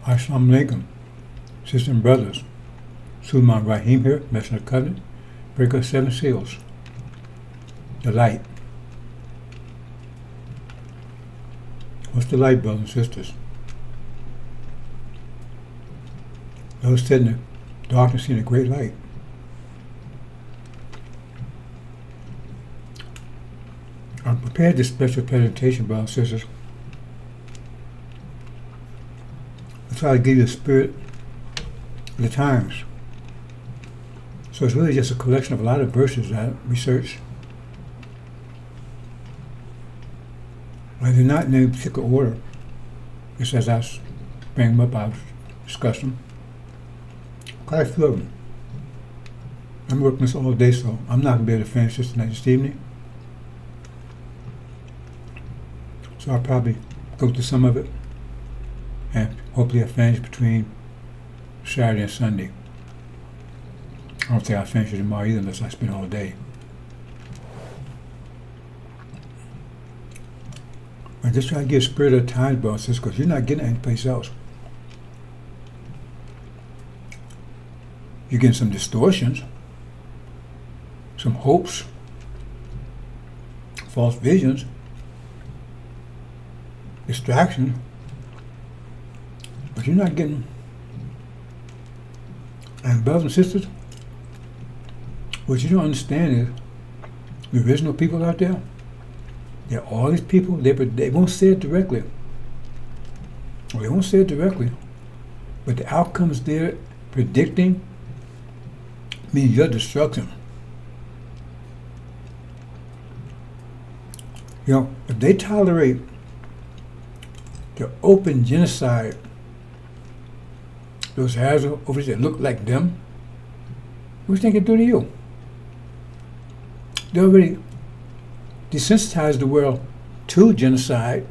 Assalamu alaikum, sisters and brothers. Sulman Rahim here, Messenger of the Covenant, breaker of 7 seals. The light. What's the light, brothers and sisters? Those sitting in the darkness see a great light. I prepared this special presentation, brothers and sisters. I try to give you the spirit of the times. So it's really just a collection of a lot of verses that I researched. And they're not in any particular order. Just as I bring them up, I'll discuss them. Quite a few of them. I'm working this all day, so I'm not going to be able to finish this tonight, this evening. So I'll probably go through some of it, and hopefully I'll finish between Saturday and Sunday. I don't think I'll finish it tomorrow either unless I spend all day. I just try to give spirit of times, brothers and sisters, because you're not getting it anyplace else. You're getting some distortions, some hopes, false visions, distraction, but you're not getting. And brothers and sisters, what you don't understand is the original people out there. There are all these people. They won't say it directly. Well, they won't say it directly, but the outcomes they're predicting means your destruction. You know, if they tolerate the open genocide, those Arabs over there that look like them, what do you think it do to you? They already desensitized the world to genocide.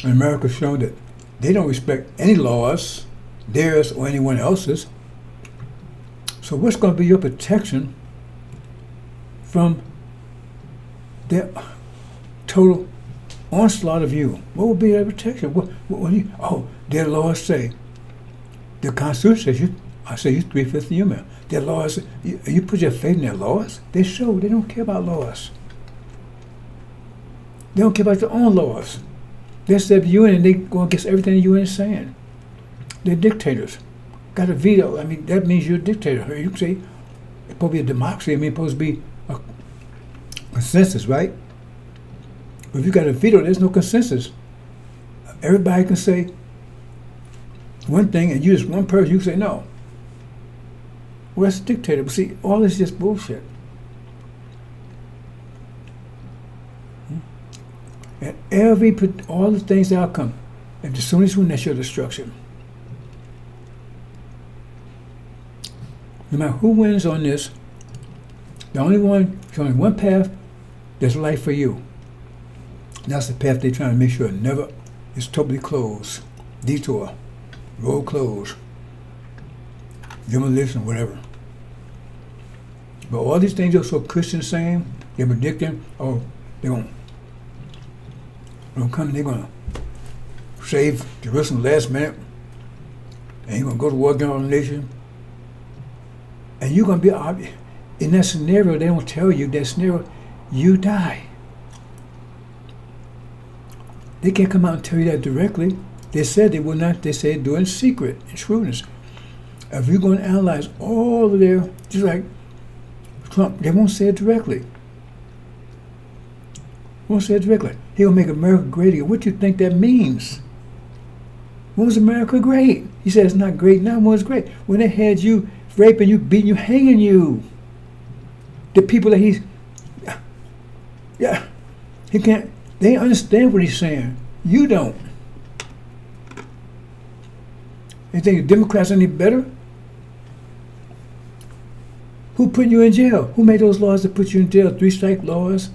And America's shown that they don't respect any laws, theirs or anyone else's. So what's going to be your protection from their total onslaught of you? What will be their protection? Their laws say, the Constitution says, I say you're 3/5 human. Their laws, you put your faith in their laws? They show they don't care about laws. They don't care about their own laws. They step UN and they go against everything the UN is saying. They're dictators. Got a veto. I mean, that means you're a dictator. You can say it's supposed to be a democracy. I mean, it's supposed to be a consensus, right? But if you got a veto, there's no consensus. Everybody can say one thing, and you just one person, you can say no. Well, that's a dictator. But see, all this is just bullshit. And all the things that come, and the soonest one, that's your destruction. No matter who wins on this, there's only one path. There's life for you. That's the path they're trying to make sure it never is totally closed. Detour, road closed, demolition, whatever. But all these things are so Christians saying, they're predicting, they're going to come, they're going to save Jerusalem last minute, and you're going to go to war against all the nation. And you're going to be, in that scenario, they don't tell you that scenario, you die. They can't come out and tell you that directly. They said they will not, they said do it in secret, in shrewdness. If you're going to analyze all of their, just like Trump, they won't say it directly. Won't say it directly. He'll make America great again. What do you think that means? When was America great? He said it's not great now. When was great? When they had you raping you, beating you, hanging you. The people that he can't, they understand what he's saying. You don't. You think the Democrats are any better? Who put you in jail? Who made those laws that put you in jail? 3-strike laws?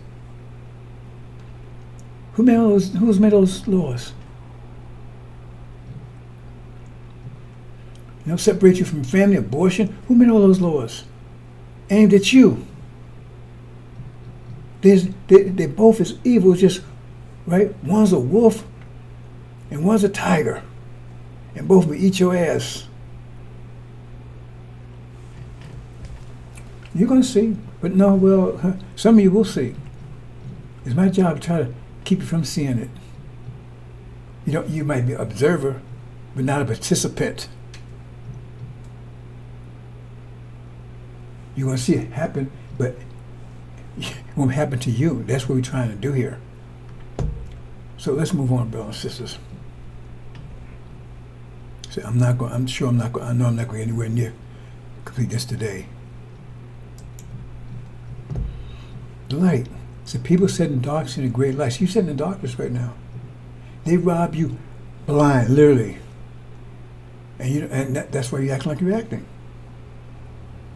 Who's made those laws? Separate you from family, abortion. Who made all those laws? Aimed at you. They both as evil, just right. One's a wolf, and one's a tiger, and both will eat your ass. You're going to see. But no, well, some of you will see. It's my job to try to keep you from seeing it. You might be an observer, but not a participant. You're going to see it happen, but it won't happen to you. That's what we're trying to do here. So let's move on, brothers and sisters. So I know I'm not going to get anywhere near complete this today. The light. So people sit in darkness in a great light. So you sit in the darkness right now. They rob you blind, literally. And that's why you're acting like you're acting.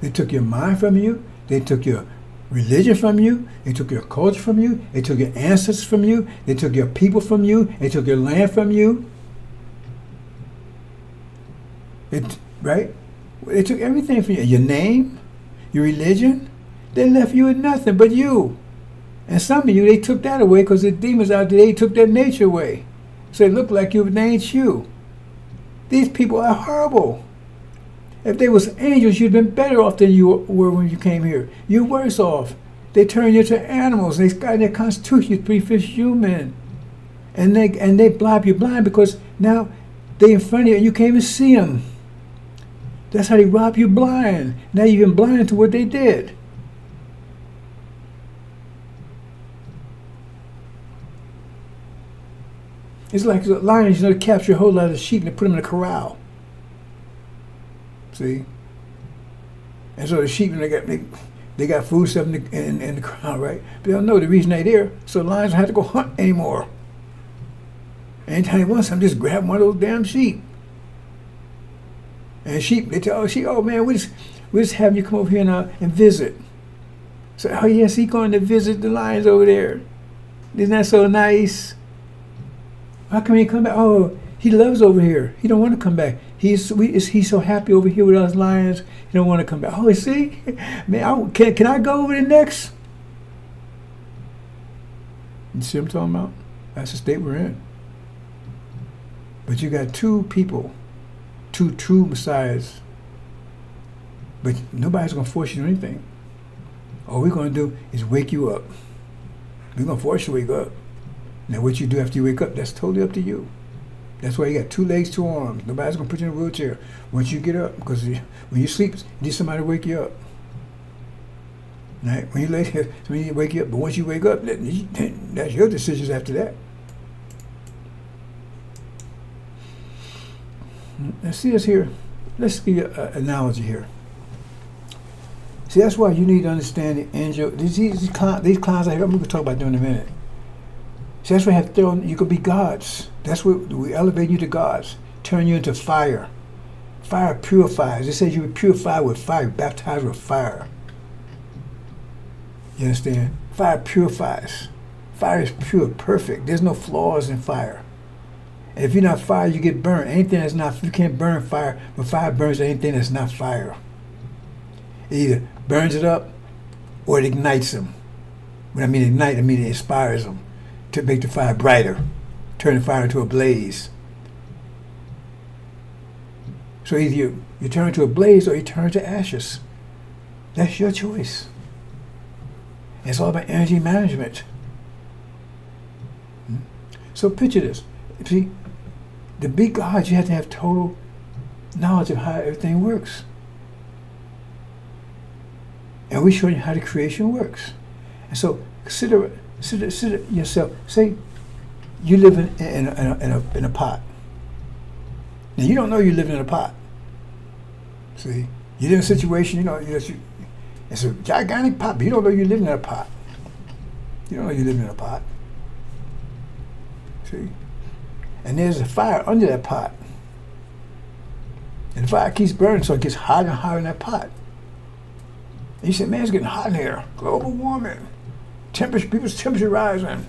They took your mind from you. They took your religion from you. They took your culture from you. They took your ancestors from you. They took your people from you. They took your land from you. Right? They took everything from you. Your name, your religion. They left you with nothing but you. And some of you, they took that away because the demons out there, they took their nature away. So it looked like you, but they ain't you. These people are horrible. If they was angels, you'd been better off than you were when you came here. You're worse off. They turn you into animals. They got in their constitution, you're 3/5 human. And they blind you blind because now they in front of you and you can't even see them. That's how they rob you blind. Now you've been blind to what they did. It's like the lions, they capture a whole lot of sheep and they put them in a corral. See? And so the sheep, they got food stuff in the corral, right? But they don't know the reason they're there, so the lions don't have to go hunt anymore. Anytime they want something, just grab one of those damn sheep. And sheep, they tell sheep, oh man, we just have you come over here and visit. So, oh yes, he's going to visit the lions over there. Isn't that so nice? How come he come back? Oh, he loves over here. He don't want to come back. He's so happy over here with us lions. He don't want to come back. Oh, see, man, can I go over there next? You see what I'm talking about? That's the state we're in. But you got two people, two true messiahs. But nobody's going to force you to do anything. All we're going to do is wake you up. We're going to force you to wake up. Now, what you do after you wake up, that's totally up to you. That's why you got 2 legs, 2 arms. Nobody's going to put you in a wheelchair once you get up. Because when you sleep, you need somebody to wake you up. Right? When you lay there, somebody need to wake you up. But once you wake up, that's your decisions after that. Let's see this here. Let's give you an analogy here. See, that's why you need to understand the angel. These clowns out here, I'm going to talk about them in a minute. See, that's why you could be gods. That's what we elevate you to gods. Turn you into fire. Fire purifies. It says you were purified with fire, baptized with fire. You understand? Fire purifies. Fire is pure, perfect. There's no flaws in fire. And if you're not fire, you get burned. Anything that's not, you can't burn fire, but fire burns anything that's not fire. It either burns it up or it ignites them. When I mean ignite, I mean it inspires them to make the fire brighter, turn the fire into a blaze. So either you turn to a blaze or you turn to ashes. That's your choice. It's all about energy management. So picture this. See, to be God, you have to have total knowledge of how everything works. And we show you how the creation works. And so consider yourself. Say you live in a pot. Now you don't know you're living in a pot. See, you're in a situation. It's a gigantic pot, but you don't know you're living in a pot. You don't know you're living in a pot. See, and there's a fire under that pot, and the fire keeps burning, so it gets hotter and hotter in that pot. And you say, man, it's getting hot in here. Global warming. People's temperature rising.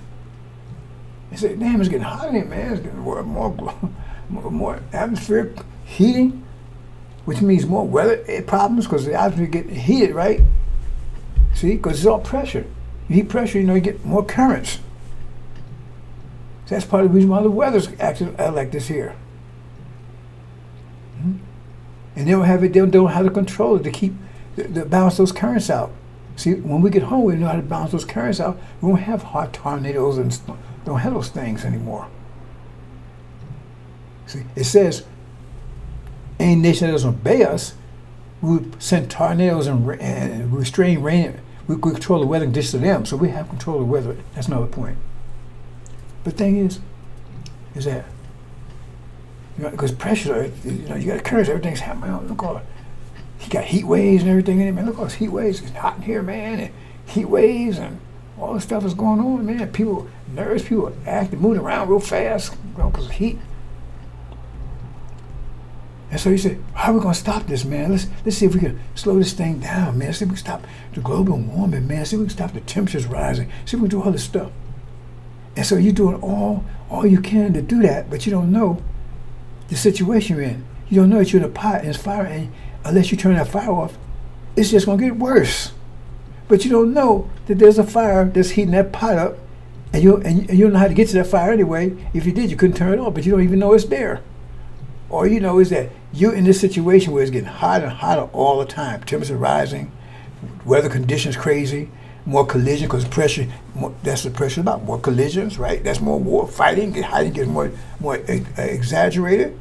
You say, damn, it's getting hot in here, man. It's getting more atmospheric heating, which means more weather problems because the atmosphere get heated, right? See, because it's all pressure. You heat pressure, you get more currents. So that's part of the reason why the weather's acting like this here. And they don't have it. They don't know how to control it to keep to balance those currents out. See, when we get home, we know how to balance those currents out. We won't have hot tornadoes and don't have those things anymore. See, it says, any nation that doesn't obey us, we would send tornadoes and restrain rain. We control the weather conditions to them, so we have control of the weather. That's another point. But the thing is that, because pressure, you got currents, everything's happening. Look all, you got heat waves and everything in it, man. Look all those heat waves. It's hot in here, man. And heat waves and all this stuff is going on, man. People nervous, people acting, moving around real fast, because of heat. And so you say, how are we going to stop this, man? Let's see if we can slow this thing down, man. See if we can stop the global warming, man. See if we can stop the temperatures rising. See if we can do all this stuff. And so you're doing all you can to do that, but you don't know the situation you're in. You don't know that you're in a pot and it's fire, and unless you turn that fire off, it's just going to get worse. But you don't know that there's a fire that's heating that pot up, and you don't know how to get to that fire anyway. If you did, you couldn't turn it off, but you don't even know it's there. All you know is that you're in this situation where it's getting hotter and hotter all the time. Temperatures rising, weather conditions crazy, more collision because pressure. That's the pressure about more collisions, right? That's more war fighting. Fighting gets more exaggerated,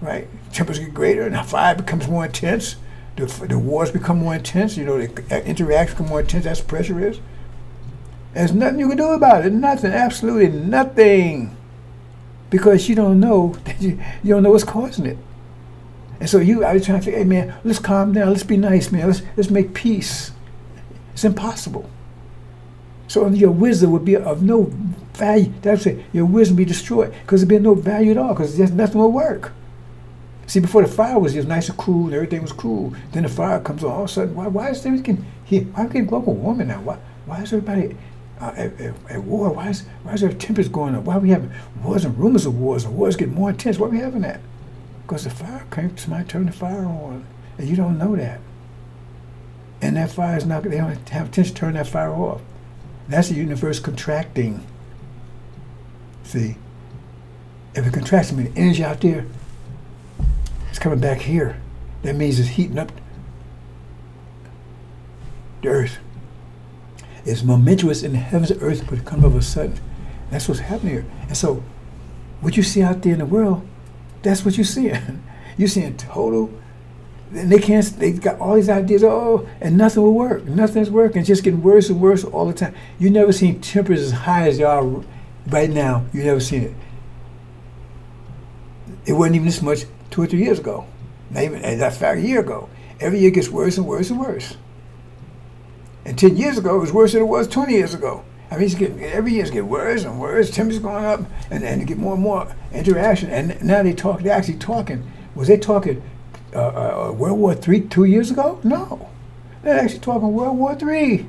right? Temperatures get greater, and the fire becomes more intense. The wars become more intense. The interactions become more intense. That's what pressure is. There's nothing you can do about it. Nothing. Absolutely nothing. Because you don't know that you don't know what's causing it. And so I was trying to say, hey man, let's calm down, let's be nice, man, let's make peace. It's impossible. So your wisdom would be of no value. That's it. Your wisdom would be destroyed because there'd be no value at all, because nothing will work. See, before the fire was just nice and cool and everything was cool, then the fire comes on, all of a sudden, why is everything here? Why are we getting global warming now? Why is everybody at war? Why is there temperatures going up? Why are we having wars and rumors of wars, and wars get more intense? Why are we having that? Because the fire came, somebody turned the fire on, and you don't know that. And that fire is not, they don't have intention to turn that fire off. That's the universe contracting. See, if it contracts, I mean, the energy out there is coming back here. That means it's heating up the earth. It's momentous in the heavens and earth, but it comes all of a sudden. That's what's happening here. And so, what you see out there in the world, that's what you're seeing. You're seeing total, and they got all these ideas, and nothing will work. Nothing's working. It's just getting worse and worse all the time. You never seen temperatures as high as they are right now. You never seen it. It wasn't even this much 2 or 3 years ago. Not even, that's fact, a year ago. Every year gets worse and worse and worse. And 10 years ago, it was worse than it was 20 years ago. I mean, every year it's getting worse and worse. Temperatures going up, and you get more and more interaction. And now they're actually talking. Was they talking World War III 2 years ago? No, they're actually talking World War III.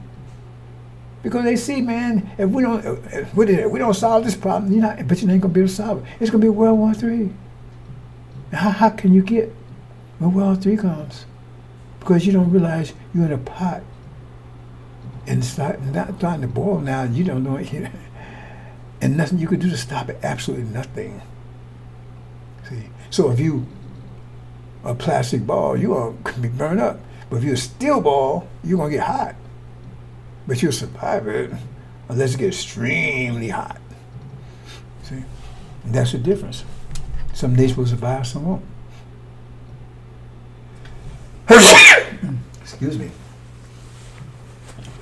Because they see, man, if we don't solve this problem, but you ain't gonna be able to solve it. It's gonna be World War III. How can you get when World War III comes? Because you don't realize you're in a pot. And it's starting to boil now, and you don't know it. And nothing you can do to stop it, absolutely nothing. See? So if you a plastic ball, you're going to be burned up. But if you're a steel ball, you're going to get hot. But you'll survive it unless it gets extremely hot. See? And that's the difference. Some days will survive, some won't. Excuse me.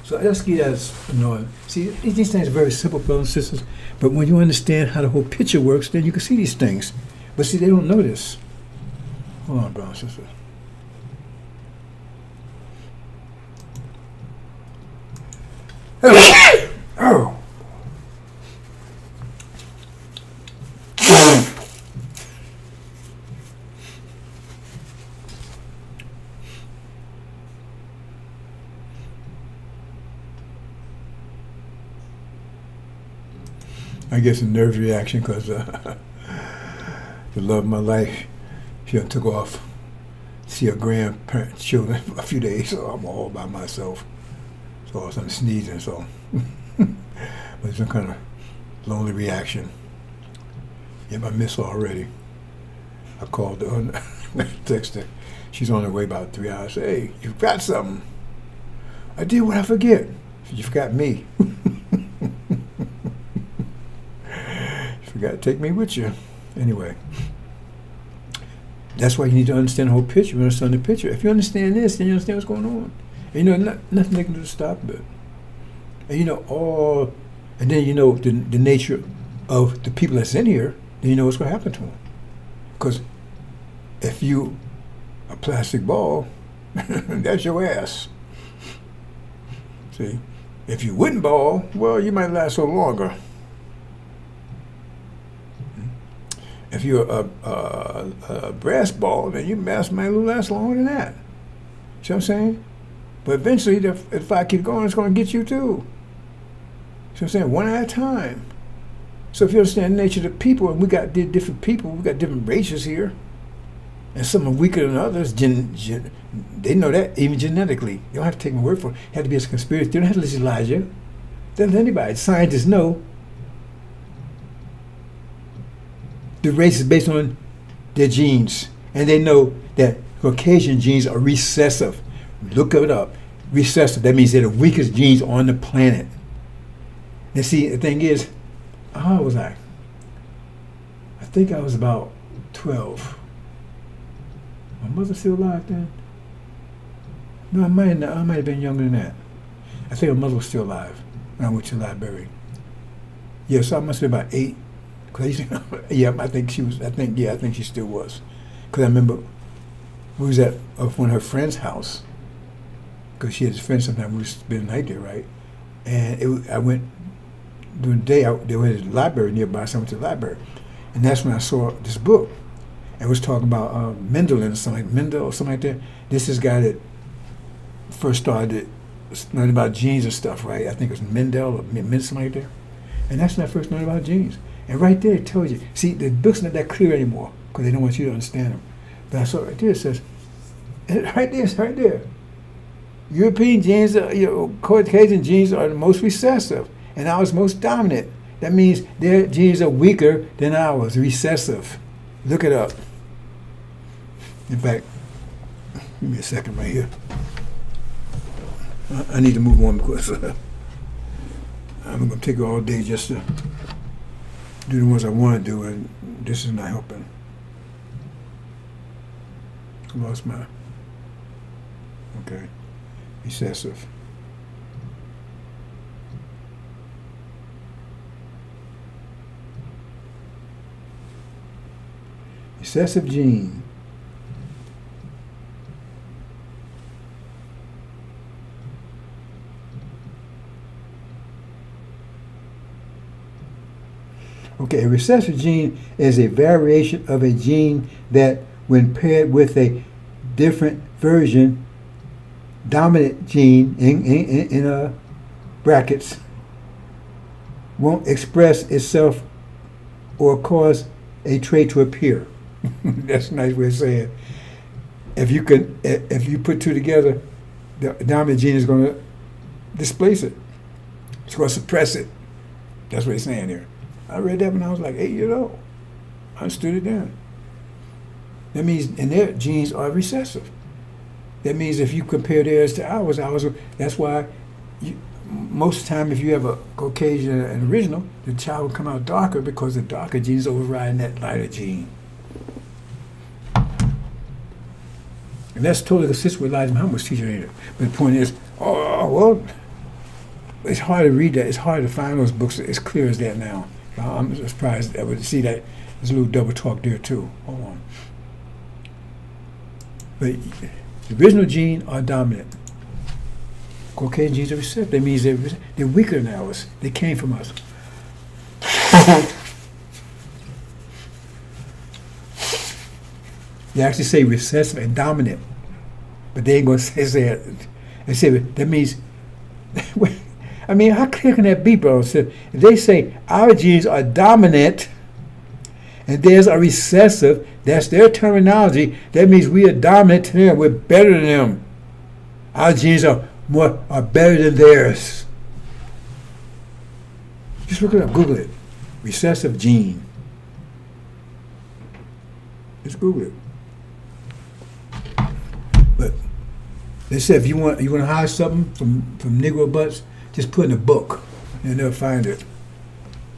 So let's get as annoying. See, these things are very simple, brothers and sisters, but when you understand how the whole picture works, then you can see these things. But see, they don't know this. Hold on, brothers and sisters. Oh. I guess a nervous reaction because the love of my life, she took off to see her grandparents, children for a few days, so I'm all by myself. So I'm sneezing, so but it's some kind of lonely reaction. Yeah, I miss her already. I called her, text her. She's on her way about 3 hours. Hey, you got something. I did what I forget. You forgot me. You forgot to take me with you. Anyway, that's why you need to understand the whole picture. You understand the picture. If you understand this, then you understand what's going on. And you know, nothing they can do to stop it. And you know and then you know the nature of the people that's in here. Then you know what's going to happen to them. Because if you a plastic ball, that's your ass. See, if you wooden ball, well, you might last a little longer. If you're a brass ball, then your mass might last longer than that. See what I'm saying? But eventually, if I keep going, it's going to get you too. See what I'm saying? One at a time. So if you understand the nature of the people, and we got different people, we got different races here, and some are weaker than others, they know that even genetically. You don't have to take my word for it. You have to be a conspiracy. You don't have to listen to Elijah. Doesn't anybody. Scientists know the race is based on their genes, and they know that Caucasian genes are recessive. Look it up. Recessive. That means they're the weakest genes on the planet. And see, the thing is, how old was I? I think I was about 12. My mother still alive then? No, I might have been younger than that. I think my mother was still alive when I went to the library. Yeah, so I must have been about 8. Yeah, I think she still was. Because I remember we was at one of her friend's house. Because she had a friend sometimes we would spend the night there, right? And I went during the day. There was a library nearby, so I went to the library. And that's when I saw this book. It was talking about Mendel or something like that. This is a guy that first started learning about genes and stuff, right? I think it was Mendel or something like that. And that's when I first learned about genes. And right there it tells you. See, the book's not that clear anymore because they don't want you to understand them. But I saw it right there. It says, it's right there. European genes, Caucasian genes are the most recessive, and ours most dominant. That means their genes are weaker than ours, recessive. Look it up. In fact, give me a second right here. I need to move on because I'm going to take all day just to do the ones I want to do, and this is not helping. I lost my... Okay. Recessive. Recessive gene. Okay, a recessive gene is a variation of a gene that, when paired with a different version, dominant gene in brackets, won't express itself or cause a trait to appear. That's a nice way of saying it. If you put two together, the dominant gene is going to displace it. It's going to suppress it. That's what he's saying here. I read that when I was like 8 years old. I understood it then. That means, and their genes are recessive. That means if you compare theirs to ours, that's why most of the time if you have a Caucasian and original, the child will come out darker because the darker genes overriding that lighter gene. And that's totally consistent with Elijah Muhammad's teaching here. But the point is, it's hard to read that. It's hard to find those books as clear as that now. I'm surprised I would see that there's a little double talk there too. Hold on. But the original genes are dominant. Caucasian genes are recessive. That means they're weaker than ours. They came from us. They actually say recessive and dominant, but they ain't going to say that. They say that means. I mean, how clear can that be, bro? So if they say our genes are dominant and theirs are recessive, that's their terminology. That means we are dominant to them. We're better than them. Our genes are better than theirs. Just look it up, Google it. Recessive gene. Just Google it. But they said if you want to hide something from Negro butts, just put in a book. You'll never find it.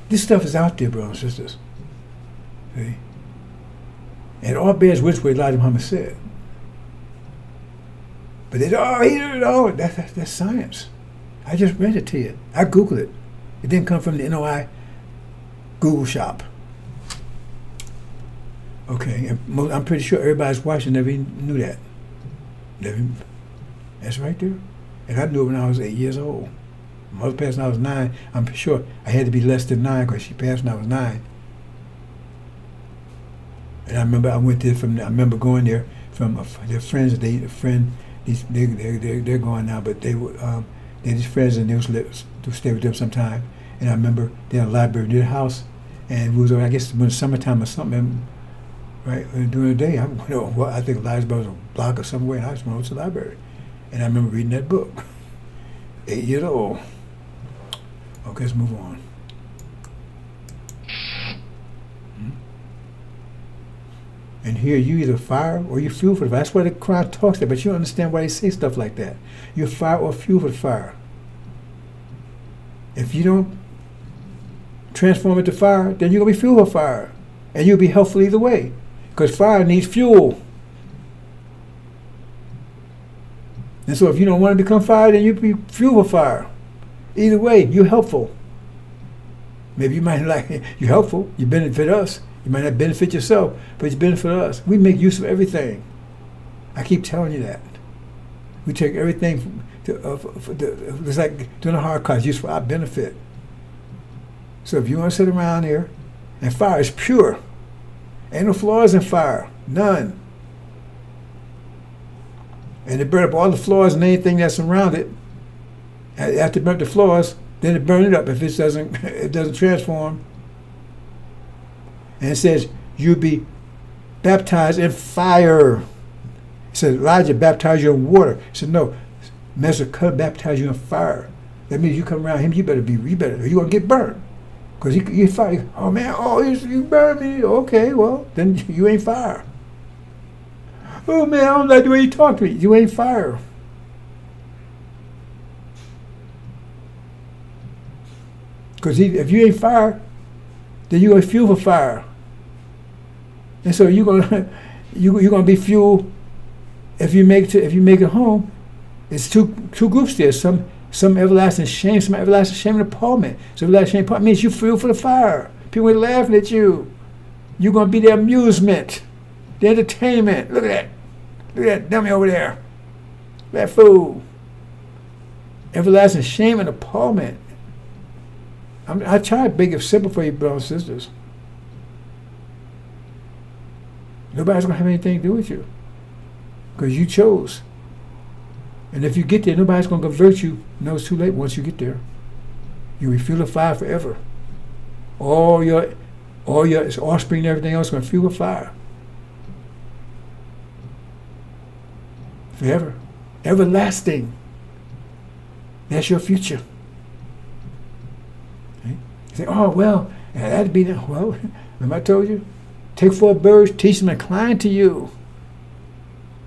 This stuff is out there, brothers and sisters. See? And it all bears which way Elijah Muhammad said. But they he did it all. That's science. I just read it to you. I Googled it. It didn't come from the NOI Google shop. Okay, and I'm pretty sure everybody's watching never even knew that. That's right there. And I knew it when I was 8 years old. My mother passed when I was 9. I'm sure I had to be less than 9 because she passed when I was 9. And I remember I went there I remember going there from their friends. They're gone now, but they were they're just friends, and they used to stay with them sometime. And I remember they had a library near the house, and it was, I guess, when summertime or something. Right, during the day, I think Elijah was a block or somewhere, and I just went to the library. And I remember reading that book. 8 years old. Okay, let's move on. And here, you either fire or you fuel for the fire. That's why the Quran talks that, but you don't understand why they say stuff like that. You're fire or fuel for the fire. If you don't transform into fire, then you're going to be fuel for fire. And you'll be helpful either way. Because fire needs fuel. And so if you don't want to become fire, then you be fuel for fire. Either way, you're helpful. Maybe you might you're helpful, you benefit us. You might not benefit yourself, but you benefit us. We make use of everything. I keep telling you that. We take everything, it's like doing a hard cut, used for our benefit. So if you want to sit around here, and fire is pure. Ain't no flaws in fire. None. And it burn up all the flaws and anything that's around it. After it burnt the flaws, then it burn it up if it doesn't transform. And it says, you'll be baptized in fire. It says, Elijah baptized you in water. He said, no, Master come baptize you in fire. That means you come around him, you're going to get burned. Because you fire. Oh man, you burned me. Okay, well, then you ain't fire. Oh man, I don't like the way you talk to me. You ain't fire. Because if you ain't fire, then you're gonna fuel for fire. And so you're gonna be fuel if you make it home. It's two groups there. Some everlasting shame, some everlasting shame and appallment. So everlasting shame and appallment means you fuel for the fire. People are laughing at you. You're gonna be the amusement, the entertainment. Look at that. Look at that dummy over there. That fool. Everlasting shame and appallment. I try to make it simple for you, brothers and sisters. Nobody's going to have anything to do with you because you chose. And if you get there, nobody's going to convert you. No, it's too late once you get there. You will fuel the fire forever. All your offspring and everything else is going to fuel the fire. Forever. Everlasting. That's your future. Say, oh, well, that'd be, well, remember I told you? Take 4 birds, teach them, incline to you.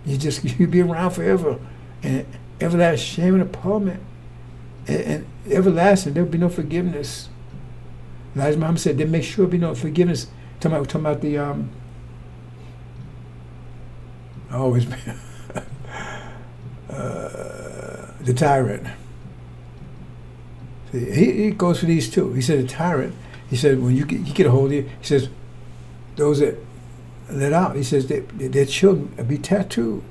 You'll be around forever. And everlasting shame and appallment. And everlasting, there'll be no forgiveness. Elijah Muhammad said, then make sure there'll be no forgiveness. Talking about the, the tyrant. He goes for these two. He said the tyrant, he said when you get a hold of it, he says those that let out, he says their children be tattooed.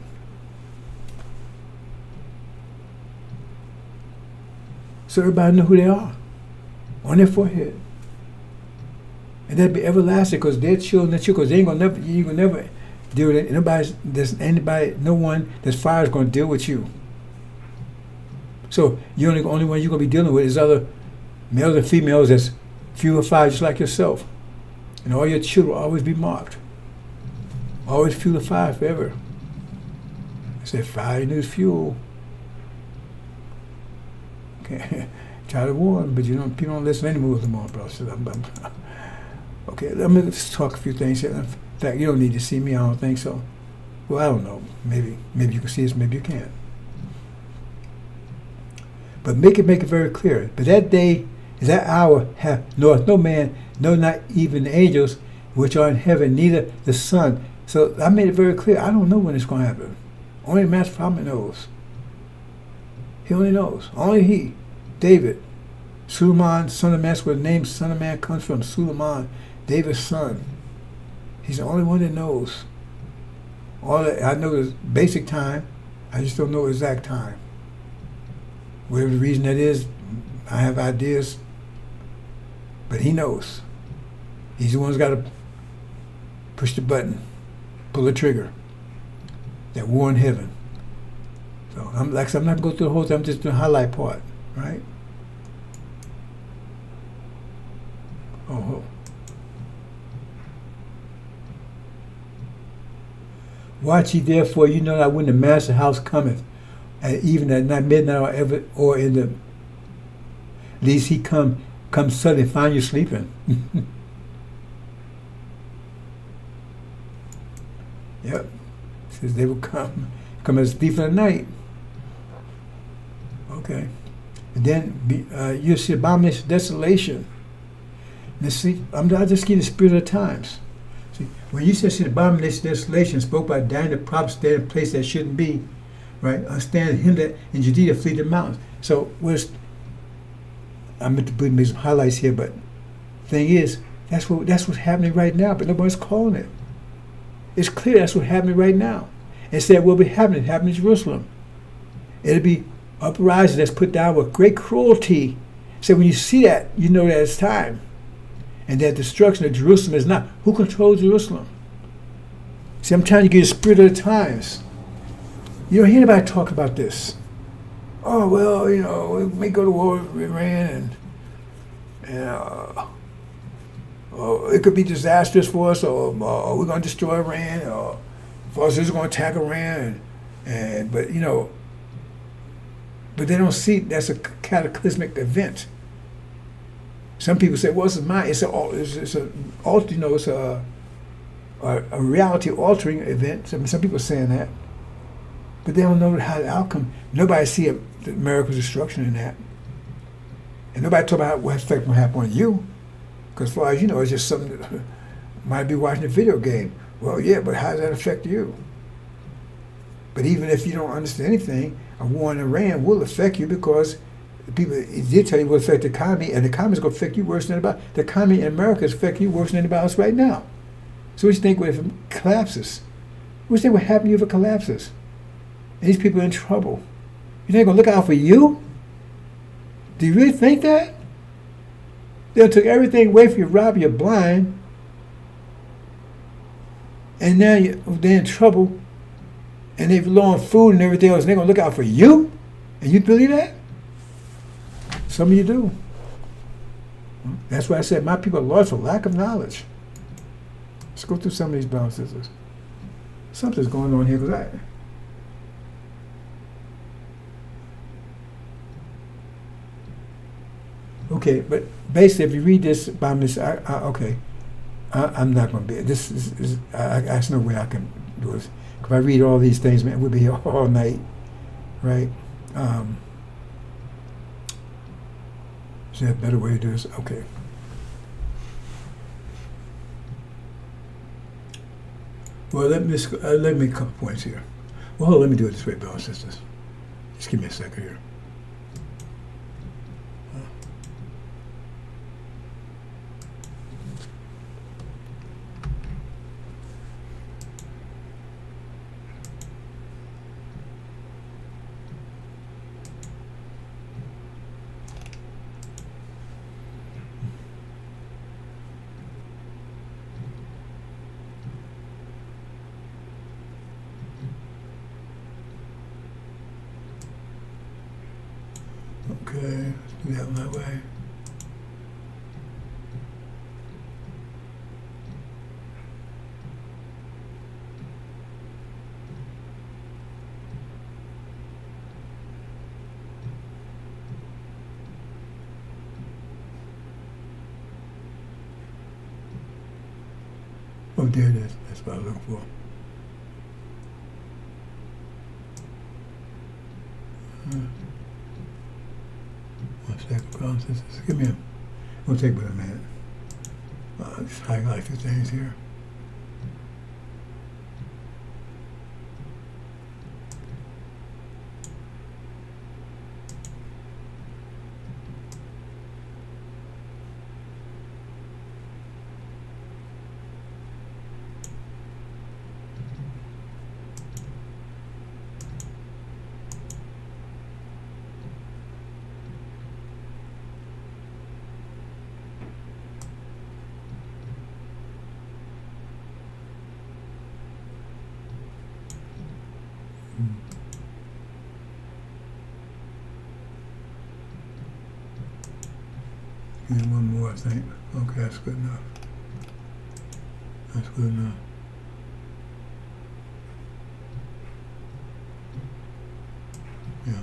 So everybody know who they are on their forehead. And that'd be everlasting because their children, because you gonna never deal with it. No one that's fire is gonna deal with you. So the only one you're going to be dealing with is other males and females that's purified just like yourself. And all your children will always be marked. Always fuel the fire forever. I said fire needs fuel. Okay. Try to warn, but people don't listen anymore, bro. So okay, let me just talk a few things here. In fact, you don't need to see me. I don't think so. Well, I don't know. Maybe you can see us. Maybe you can't. But make it very clear. But that day, that hour knoweth no man, no, not even the angels which are in heaven, neither the Son. So I made it very clear. I don't know when it's going to happen. Only the Master Prophet knows. He only knows. Only he, David, Suleiman, son of man, where the name Son of Man comes from. Suleiman, David's son. He's the only one that knows. All that, I know the basic time. I just don't know exact time. Whatever the reason that is, I have ideas, but he knows. He's the one who's got to push the button, pull the trigger. That war in heaven. So I'm not going to go through the whole thing. I'm just doing the highlight part, right? Oh. Watch ye therefore, you know not when the master house cometh, and even at night, midnight, or in the least he come suddenly and find you sleeping. Yep. It says they will come as a thief in the night. Okay. And then you see abomination, desolation. Now see, I just give the spirit of the times. See, when you see the abomination, desolation, spoke by Daniel the prophet, stand in a place that shouldn't be, right? Understand him that in Judea flee the mountains. So I meant to put some highlights here, but thing is, that's what's happening right now, but nobody's calling it. It's clear that's what's happening right now. It said what will be happening in Jerusalem. It'll be uprising that's put down with great cruelty. So when you see that, you know that it's time. And that destruction of Jerusalem is not. Who controls Jerusalem? See, I'm trying to get the spirit of the times. You don't hear anybody talk about this. Oh, well, we may go to war with Iran and it could be disastrous for us, or we're going to destroy Iran, or for us, we're going to attack Iran, but they don't see that's a cataclysmic event. Some people say, "Well, it's a reality altering event." Some people are saying that, but they don't know how the outcome. Nobody see America's destruction in that, and nobody talk about what effect will happen on you. Because as far as you know, it's just something that might be watching a video game. Well, yeah, but how does that affect you? But even if you don't understand anything, a war in Iran will affect you because it did tell you it will affect the economy, and the economy is going to affect you worse than anybody. The economy in America is affecting you worse than anybody else right now. So what do you think if it collapses? What do you think will happen to you if it collapses? And these people are in trouble. You think they're going to look out for you? Do you really think that? They took everything away from you, rob you, blind, and now they're in trouble, and they've low on food and everything else, and they're going to look out for you? And you believe that? Some of you do. That's why I said my people are lost for lack of knowledge. Let's go through some of these balances. Something's going on here because okay, but basically, if you read this by this, I'm not going to be. There's no way I can do this. If I read all these things, man, we'll be here all night, right? Is there a better way to do this? Okay. Well, let me make a couple points here. Well, let me do it this way, brothers and sisters. Just give me a second here. Okay, let's do that my way. Oh, there it is. That's what I'm looking for. One second, give me a. We'll take but a minute. Just highlight a few things here. And one more, I think. Okay, that's good enough. That's good enough. Yeah.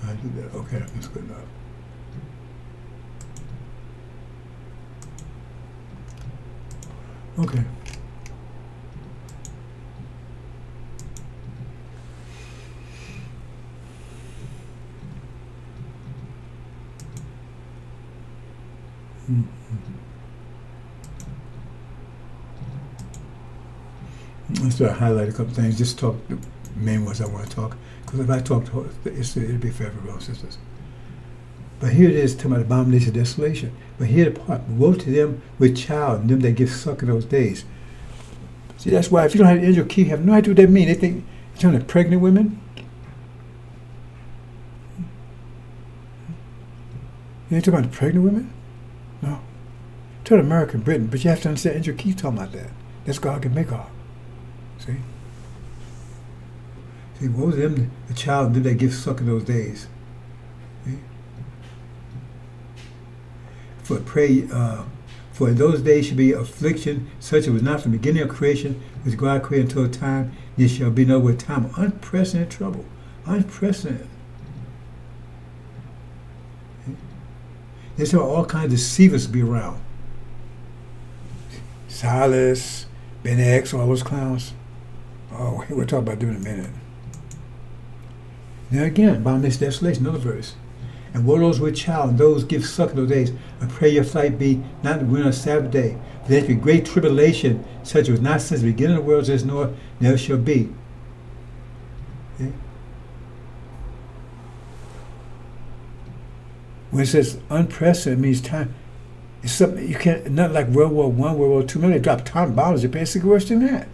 I did that. Okay, that's good enough. Okay. Let's start highlight a couple things. Just talk the main ones I want to talk. Because if I talk to it'll be for everyone, sisters. But here it is talking about abomination of desolation. But here the part, woe to them with child and them that give suck in those days. See, that's why if you don't have the angel key, you have no idea what that means. They think it's talking to pregnant women. You ain't talking about the pregnant women? No. To America and Britain, but you have to understand angel key talking about that. That's God and Magog. See? See, woe to them, the child and them that give suck in those days. See? For in those days shall be affliction, such as was not from the beginning of creation, which God created until time, there shall be no time of unprecedented trouble. Unprecedented. There's all kinds of deceivers be around. Silas, Ben X, all those clowns. Oh, we'll talk about that in a minute. Now again, abomination desolation, another verse. And woe those with child, and those give suck in those days. I pray your flight be not the winter of Sabbath day. For there shall be great tribulation, such as was not since the beginning of the world, as nor never shall be. Okay? When it says unprecedented, it means time. It's something you can't, not like World War I, World War II. Remember they dropped time bombs, they're basically worse than that.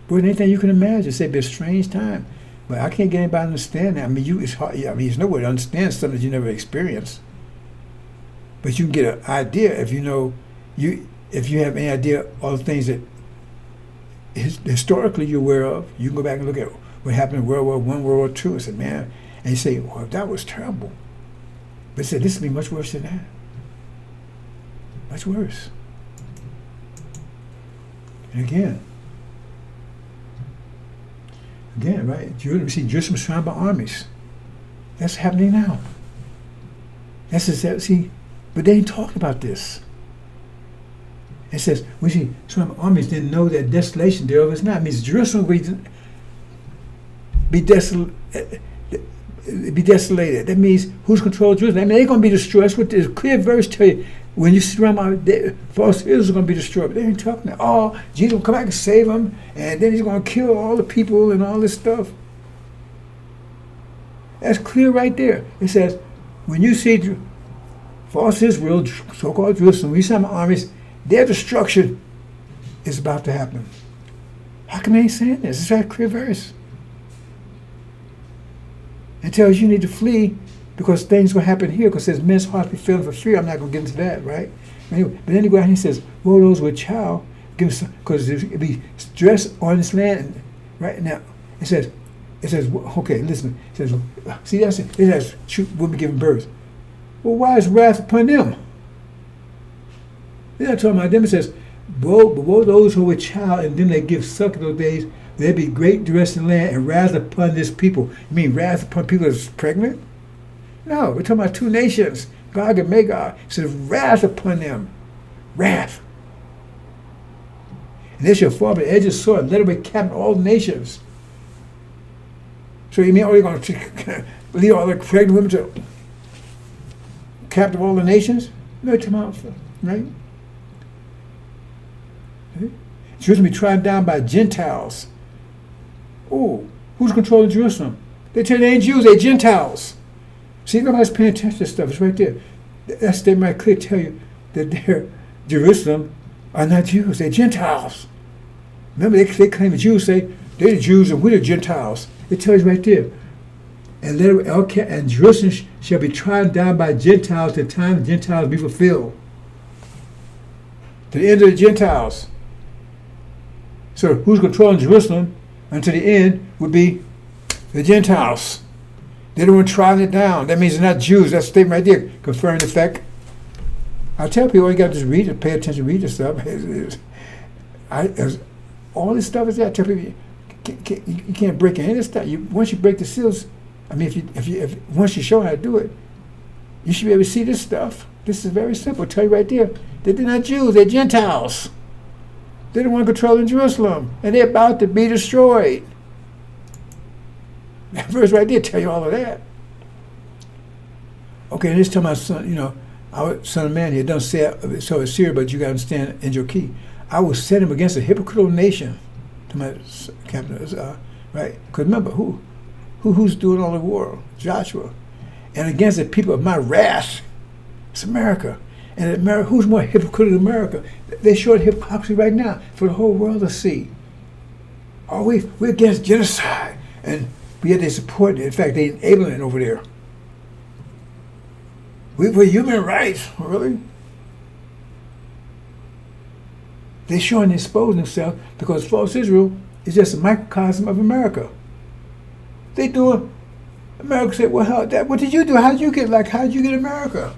But anything you can imagine, say it'd be a strange time. But I can't get anybody to understand that. I mean, it's hard. I mean, there's no way to understand something that you never experienced. But you can get an idea if you know, if you have any idea all the things that historically you're aware of. You can go back and look at what happened in World War I, World War II, and say, man, and you say, well, that was terrible. But say, this will be much worse than that. Much worse. And again, right? You see, Jerusalem surrounded by armies. That's happening now. That's just, see, but they ain't talking about this. It says, we see some armies didn't know that desolation thereof is not. It means Jerusalem will be desolated. That means who's controlled Jerusalem? I mean, they're going to be destroyed. That's what this clear verse tell you. When you see around, false Israel are going to be destroyed. But they ain't talking that. Oh, Jesus will come back and save them, and then he's going to kill all the people and all this stuff. That's clear right there. It says, when you see false Israel, so-called Jerusalem, when you see some armies, their destruction is about to happen. How come they ain't saying this? It's that clear verse. It tells you need to flee because things going to happen here because it says men's hearts be filled for fear. I'm not going to get into that, right? Anyway, but then he goes and he says, woe those with child, because it be stress on this land. And right now, it says, okay, listen. It says, see, that's it. It says, will be given birth. Well, why is wrath upon them? They're not talking about them. It says, woe those who are with child and them that give suck in those days. There be great duress in the land and wrath upon this people. You mean wrath upon people that's pregnant? No, we're talking about two nations, Gog and Magog. It says wrath upon them. Wrath. and they shall fall by the edge of the sword, and let away captive all nations. So you mean, oh, you're going to lead all the pregnant women to captive all the nations? No, come out, right? Jerusalem be trodden down by Gentiles. Oh, who's controlling Jerusalem? They tell you they ain't Jews, they Gentiles. See, nobody's paying attention to this stuff. It's right there. That statement right clear tell you that they're Jerusalem are not Jews, they're Gentiles. Remember, they claim the Jews say they're the Jews and we're the Gentiles. It tells you right there. And Jerusalem shall be trodden down by Gentiles till the time the Gentiles be fulfilled. To the end of the Gentiles. So who's controlling Jerusalem until the end would be the Gentiles. They're the one trodden it down. That means they're not Jews. That statement right there confirming the fact. I tell people, you got to just read it, pay attention, read this stuff. All this stuff is there. I tell people, you can't break any of this stuff. Once you break the seals, I mean, if once you show how to do it, you should be able to see this stuff. This is very simple. I'll tell you right there that they're not Jews, they're Gentiles. They're the one controlling Jerusalem, and they're about to be destroyed. That verse right there tell you all of that. Okay, and this time my son, our son of man here, don't say it so it's serious, but you got to understand in your key. I will set him against a hypocritical nation. To my captain, right? Because remember, who's doing all the war? Joshua. And against the people of my wrath, it's America. And America, who's more hypocritical than America? They showed hypocrisy right now for the whole world to see. Oh, we're against genocide, and yet they support it. In fact, they enabling it over there. We for human rights, really? They're showing, exposing themselves because false Israel is just a microcosm of America. They doing. America said, "Well, what did you do? How did you get America?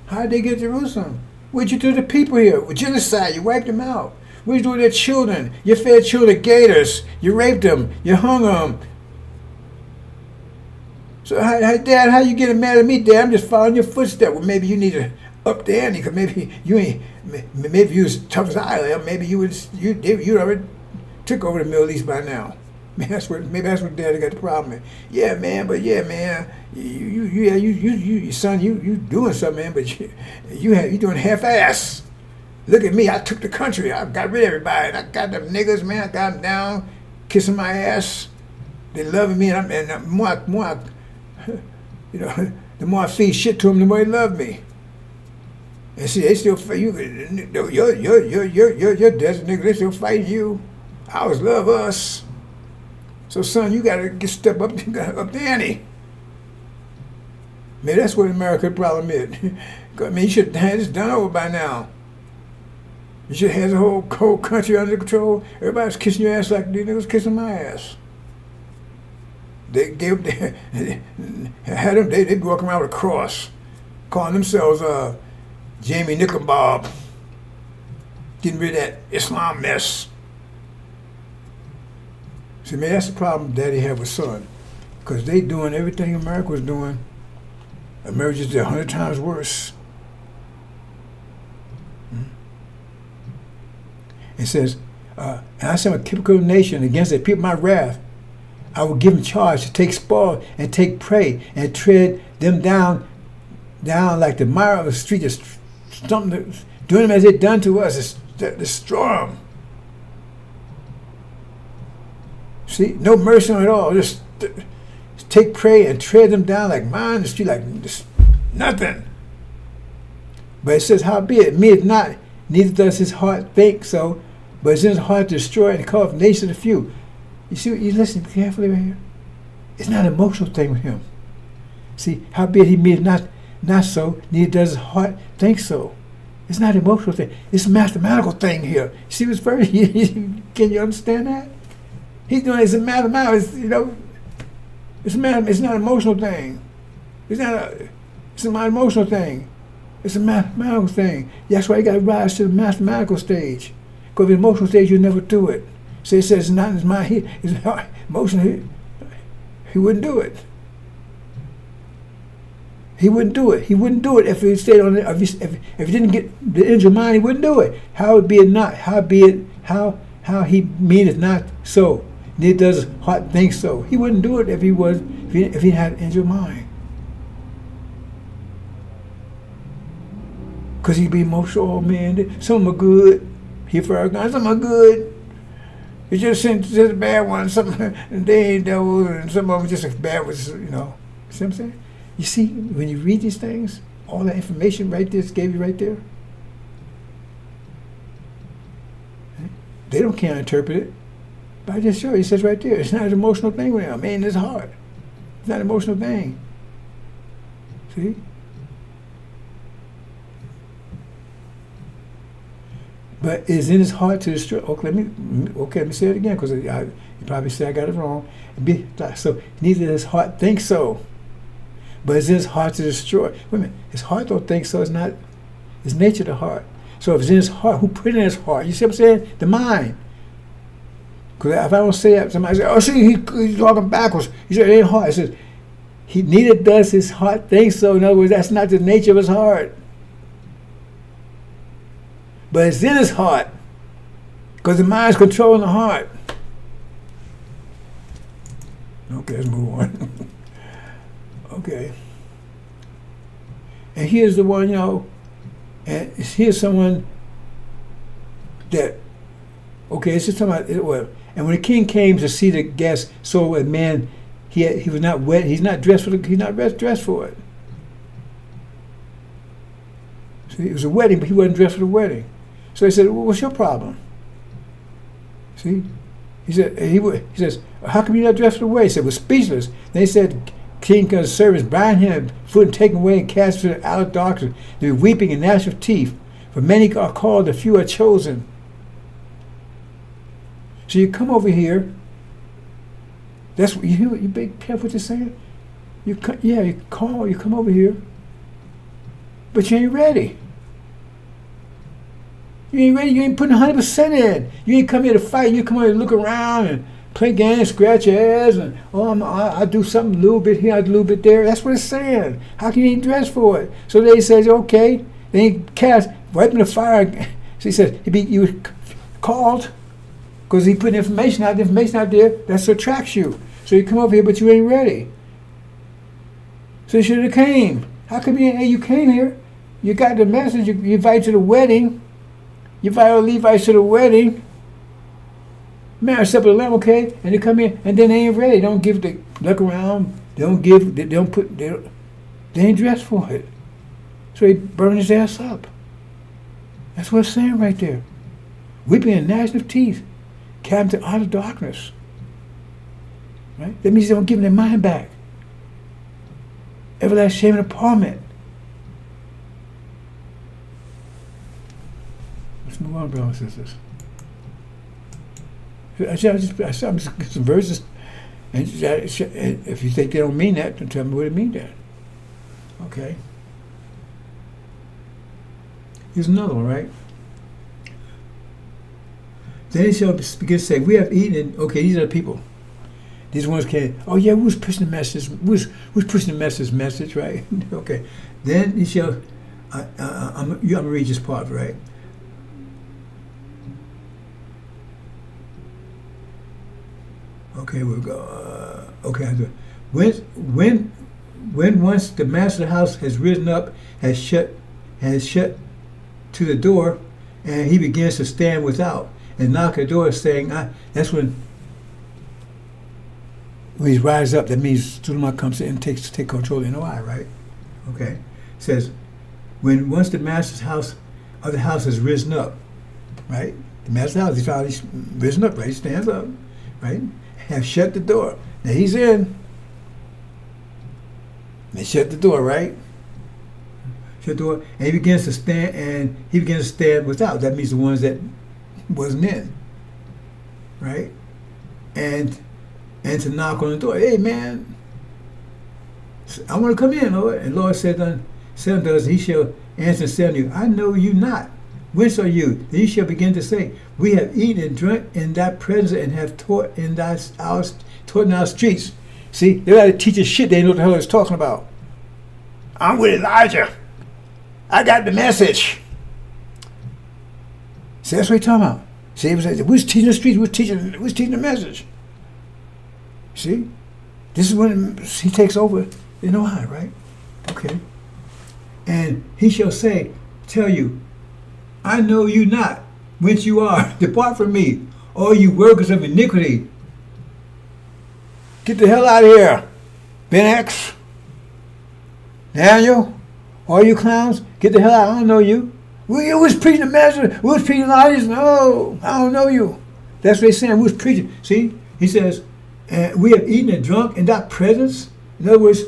How did they get Jerusalem? What'd you do to the people here? With genocide, you wiped them out. What did you do to their children? You fed children gators. You raped them. You hung them. So, Dad, how you getting mad at me, Dad? I'm just following your footsteps. Well, maybe you need to up the ante, because maybe you was tough as I am. Maybe you already took over the Middle East by now. Maybe that's what Daddy got the problem with. Yeah, man. You son, you doing something, man. But you doing half-ass. Look at me. I took the country. I got rid of everybody. I got them niggas, man. I got them down, kissing my ass. They loving me, and the more I feed shit to them, the more they love me. And see, they still fight you. You're desert nigga. They still fighting you. I always love us. So, son, you gotta step up the ante. Man, that's what America's problem is. I mean, you should have this done over by now. You should have the whole country under control. Everybody's kissing your ass like these niggas kissing my ass. They walk around with a cross, calling themselves Jamie Nickelbob, getting rid of that Islam mess. See, man, that's the problem Daddy had with son, because they doing everything America was doing. America just did 100 times worse. It says, and I sent a typical nation against the people of my wrath. I will give them charge to take spoil and take prey and tread them down like the mire of the street, just doing them as they've done to us, destroy them. See, no mercy on it all. Just take prey and tread them down like mire in the street, like just nothing. But it says, howbeit, me it not, neither does his heart think so, but it's in his heart to destroy and call nation of few. You see, you listen carefully right here. It's not an emotional thing with him. See, howbeit he means not so, neither does his heart think so. It's not an emotional thing. It's a mathematical thing here. See what's very, can you understand that? He's doing it's a mathematical, it's not an emotional thing. It's not an emotional thing. It's a mathematical thing. That's why you got to rise to the mathematical stage. Because the emotional stage, you never do it. So it says it's not in his mind, his emotional, he wouldn't do it. He wouldn't do it. He wouldn't do it if he stayed on it. If he didn't get the injured mind, he wouldn't do it. How be it how he meaneth not so, neither does his heart think so. He wouldn't do it if he had an angel mind. Because he'd be emotional, oh man, some of them are good. He for God, some are good. It's just a bad one. Some they ain't devil, and some of them just as bad ones, you know. See what I'm saying? You see, when you read these things, all that information right there, gave you right there. They don't can't interpret it. But I just show you, it says right there, it's not an emotional thing with them. Man, it's hard. It's not an emotional thing. See? But it's in his heart to destroy. Okay, let me say it again, because you probably say I got it wrong. So neither his heart thinks so, but it's in his heart to destroy. Wait a minute, his heart don't think so. It's not. It's nature the heart. So if it's in his heart, who put it in his heart? You see what I'm saying? The mind. Because if I don't say that, somebody say, "Oh, see, he's walking backwards." He said, "It ain't heart." It says, "He neither does his heart think so." In other words, that's not the nature of his heart. But it's in his heart, because the mind's controlling the heart. Okay, let's move on. Okay. And here's the one, and here's someone that, okay, it's just talking about, well, and when the king came to see the guest, so a man, he was not wet, he's not dressed for it. So it was a wedding, but he wasn't dressed for the wedding. So he said, well, what's your problem? See? He says, how come you're not dressed for the wedding? He said, well, speechless. Then he said, king comes servants, bind him, foot and take him away and cast him to the outer darkness, to be weeping and gnashing of teeth. For many are called, a few are chosen. So you come over here. That's what you be careful what you're saying. You come over here, but you ain't ready. You ain't ready. You ain't putting 100% in. You ain't come here to fight. You come here to look around and play games, scratch your ass, and I do something a little bit here, I do a little bit there. That's what it's saying. How can you ain't dress for it? So they says, okay. Then he cast right in the fire. So he says, you was called because he put information out there that attracts you. So you come over here, but you ain't ready. So you should have came. How come you came here? You got the message. You invited to the wedding. You invite all the Levites to the wedding. Marry supper the lamb, okay? And they come in, and then they ain't ready. They don't give the look around. They ain't dressed for it. So he burned his ass up. That's what it's saying right there. Weeping and gnashing of teeth, cast into outer darkness. Right? That means they don't give their mind back. Everlasting shame and abhorrent. Let's move on, brothers and sisters. I saw some verses, and if you think they don't mean that, then tell me what it means then. Okay. Here's another one, right? Then he shall begin to say, we have eaten, okay, these are the people. These ones came, oh yeah, we was pushing the message, we was pushing the message, right? Okay. Then he shall, I'm going to read this part, right? Okay, we'll go. Okay, when once the master of the house has risen up, has shut to the door, and he begins to stand without and knock at the door, saying, that's when he rises up. That means Suleiman comes in and take control of the NOI, right? Okay, it says when once the master's house of the house has risen up, right? The master's house, he's risen up, right? He stands up, right? Have shut the door. Now he's in. They shut the door, right? Shut the door, and he begins to stand without. That means the ones that wasn't in, right? And to knock on the door. Hey man, I want to come in, Lord. And Lord said unto us, he shall answer and say unto you, I know you not. Whence are you? Then you shall begin to say, we have eaten and drunk in thy presence and have taught in our streets. See, they got to teach us shit. They know what the hell it's talking about. I'm with Elijah. I got the message. See, that's what he's talking about. See, we was teaching the streets, we was teaching the message. See? This is when he takes over in Ohio, right? Okay. And he shall tell you, I know you not, whence you are. Depart from me, all you workers of iniquity. Get the hell out of here, Ben X, Daniel, all you clowns, get the hell out. I don't know you. We was preaching the message. We was preaching the audience. No, I don't know you. That's what they're saying. We was preaching. See, he says, and we have eaten and drunk in thy presence. In other words,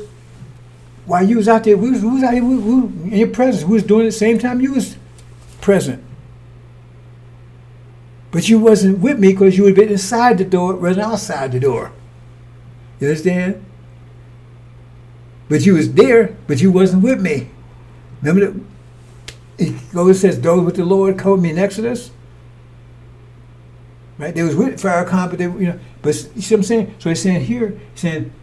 while you was out there, we was out here in your presence. We was doing it at the same time you was present. But you wasn't with me because you would been inside the door rather than outside the door. You understand? But you was there, but you wasn't with me. Remember that? It goes, says, those with the Lord covered me in Exodus. Right? They was with Farrakhan, but they, but you see what I'm saying? So he's saying here, saying,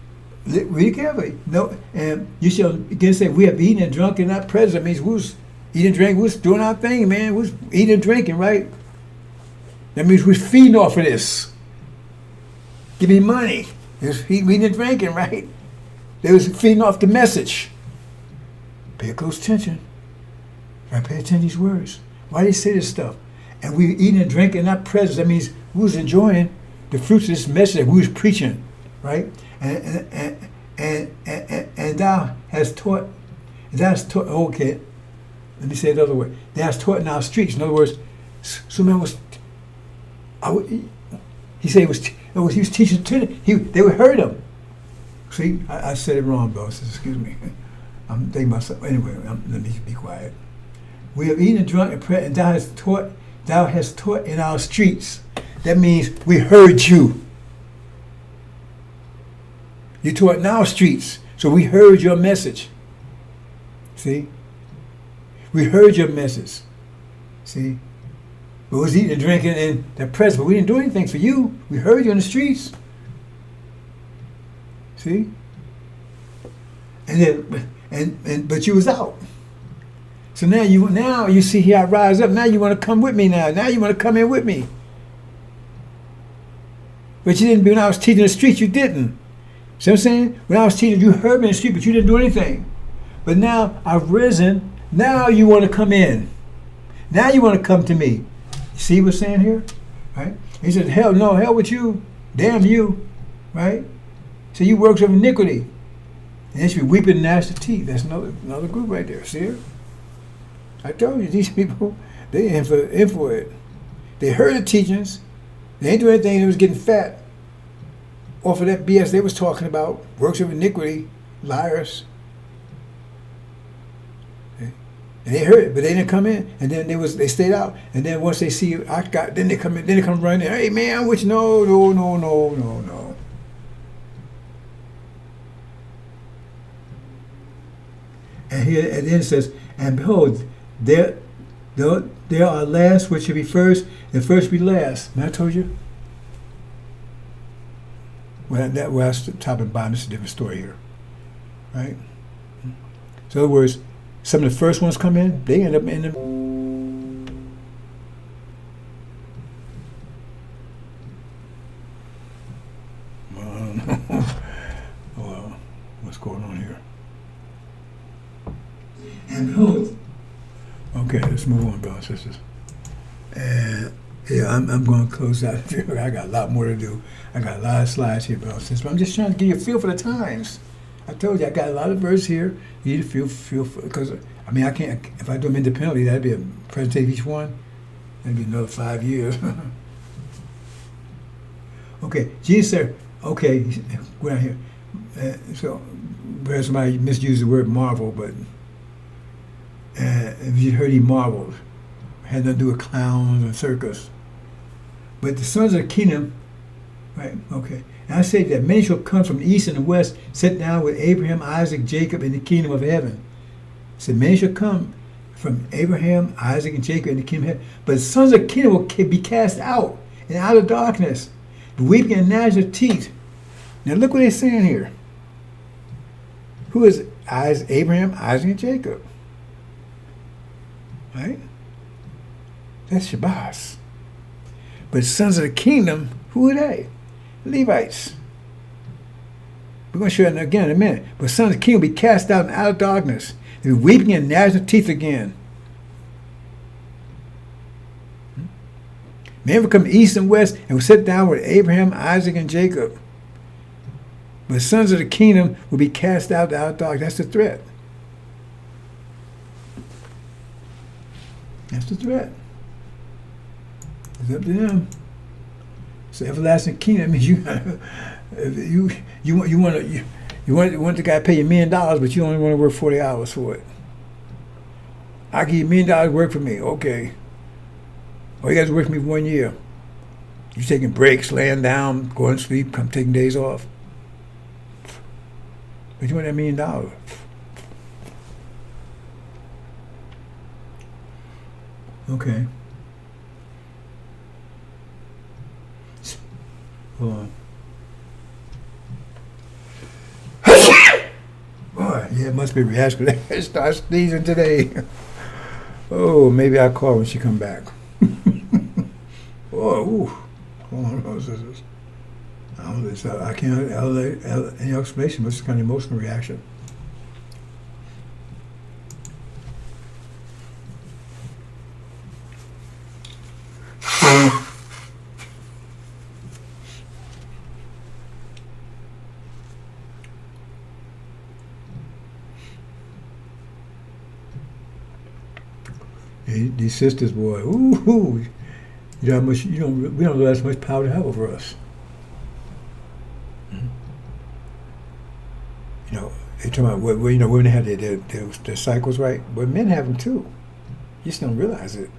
read carefully. No, and you shall again say, we have eaten and drunk in our presence. That means we was eating and drinking, we was doing our thing, man. We was eating and drinking, right? That means we're feeding off of this. Give me money. They was eating and drinking, right? They was feeding off the message. Pay close attention. Right? Pay attention to these words. Why do they say this stuff? And we eating and drinking in our presence. That means we was enjoying the fruits of this message that we was preaching, right? And thou hast taught. Okay, let me say it the other way. Thou hast taught in our streets. In other words, someone was. He said he was teaching. They would heard him. See, I said it wrong, bro. Excuse me. I'm thinking myself. Anyway, let me be quiet. We have eaten and drunk and thou hast taught in our streets. That means we heard you. You taught in our streets, so we heard your message. See? We heard your message. See? We was eating and drinking in the presence, but we didn't do anything for you. We heard you in the streets. See? But you was out. So now you see here I rise up. Now you want to come with me now. Now you want to come in with me. But you didn't when I was teaching the streets, you didn't. See what I'm saying? When I was teaching, you heard me in the street, but you didn't do anything. But now I've risen. Now you want to come in. Now you want to come to me. You see what's saying here? Right? He said, hell no, hell with you. Damn you. Right? So you works of iniquity. And they should be weeping and gnash of teeth. That's another group right there. See it? I told you, these people, they in for it. They heard the teachings. They ain't doing anything. They was getting fat off of that BS they was talking about. Works of iniquity, liars. Okay. And they heard it, but they didn't come in. And then they stayed out. And then once they see then they come in. Then they come running in. Hey man, which no. And here at the end it says, and behold, there are last which shall be first, and first be last. And I told you. Well, that's the top and bottom. This is a different story here, right? So in other words, some of the first ones come in, they end up in the. Well, I don't know. Well, what's going on here? And behold. Okay, let's move on, brothers and sisters. And yeah, I'm going to close out here. I got a lot more to do. I got a lot of slides here, brothers and sisters. But I'm just trying to give you a feel for the times. I told you I got a lot of verses here. You need to feel because I mean I can't. If I do them independently, that'd be a presentation of each one. That'd be another 5 years. Okay, Jesus said. Okay, go down here. So, perhaps somebody misused the word marvel, but. If you heard he marveled, had nothing to do with clowns and circus. But the sons of the kingdom, right? Okay. And I say that many shall come from the east and the west, sit down with Abraham, Isaac, Jacob in the kingdom of heaven. So many shall come from Abraham, Isaac, and Jacob in the kingdom of heaven. But the sons of the kingdom will be cast out and out of darkness, the weeping and gnashing of teeth. Now look what they're saying here. Who is Abraham, Isaac, and Jacob? Right? That's Shabazz. But sons of the kingdom, who are they? Levites. We're going to show that again in a minute. But sons of the kingdom will be cast out in outer darkness. They'll be weeping and gnashing of teeth again. Men will come east and west and will sit down with Abraham, Isaac, and Jacob. But sons of the kingdom will be cast out to outer darkness. That's the threat. That's the threat. It's up to them. So everlasting kingdom means you want the guy to pay you $1 million, but you only want to work 40 hours for it. I give you $1 million work for me. Okay. Oh, you guys work for me for 1 year. You taking breaks, laying down, going to sleep, come taking days off. But you want that $1 million. Okay. Hold on. Boy, yeah, it must be reaction. I start sneezing today. Oh, maybe I'll call when she come back. Oh, ooh. Hold on, sisters. I can't any explanation, but it's kind of emotional reaction. These sisters, boy, ooh, you know how much we don't realize how much power they have over us. Mm-hmm. You know, they talk about women have their cycles, right? But men have them too. You just don't realize it.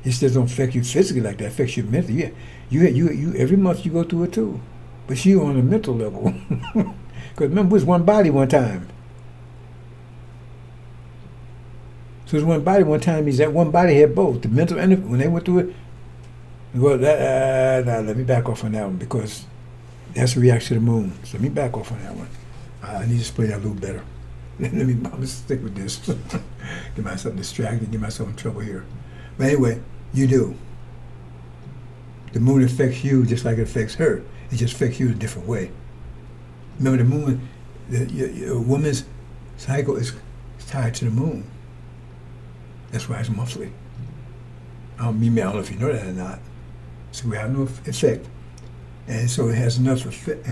It just don't affect you physically like that. It affects you mentally. Yeah, you every month you go through it too, but you on a mental level. Because remember, it was one body one time. So it was one body one time means that one body had both, the mental and when they went through it. Well, let me back off on that one because that's a reaction to the moon. So let me back off on that one. I need to explain that a little better. I'm gonna stick with this. Get myself distracted, get myself in trouble here. But anyway, you do. The moon affects you just like it affects her. It just affects you in a different way. Remember, the moon, a woman's cycle is tied to the moon. That's why it's monthly. I don't know if you know that or not. So we have no effect. And so it has enough effect.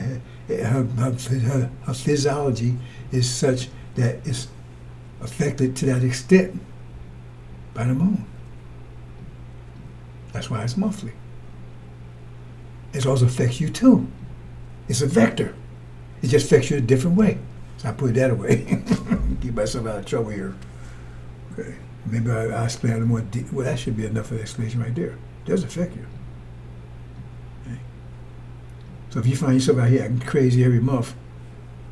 Her physiology is such that it's affected to that extent by the moon. That's why it's monthly. It also affects you too. It's a vector. It just affects you a different way. So I put that away. Keep myself out of trouble here. Okay. Maybe I'll explain it more deep. Well, that should be enough of the explanation right there. It does affect you. Okay. So if you find yourself out here acting crazy every month,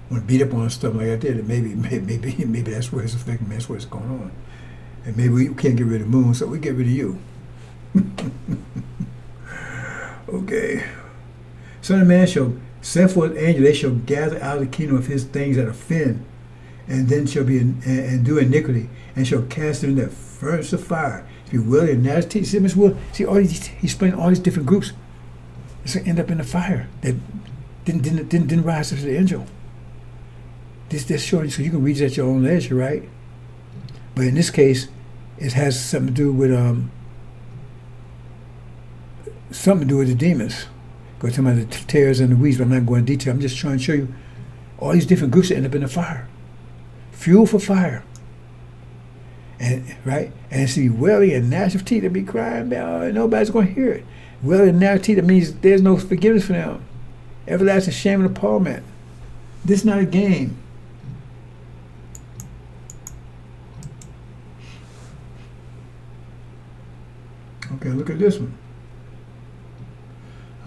want to beat up on stuff like I did, and maybe that's where it's affecting me. That's what's going on. And maybe we can't get rid of the moon, so we get rid of you. Okay. Son of man shall send forth angels; they shall gather out of the kingdom of his things that offend, and then shall be and do iniquity, and shall cast them in the furnace of fire. To be willing and nasty. See, all these, he's explaining all these different groups. It's gonna end up in the fire that didn't rise up to the angel. This showing, so you can read it at your own leisure, right? But in this case, it has something to do with the demons. Go talking about the tares and the weeds, but I'm not going into detail. I'm just trying to show you all these different groups that end up in the fire. Fuel for fire. And right? And it's the wailing and gnashing of teeth. They'll be crying, nobody's going to hear it. Wailing and gnashing of teeth, that means there's no forgiveness for them. Everlasting shame and appallment. This is not a game. Okay, look at this one.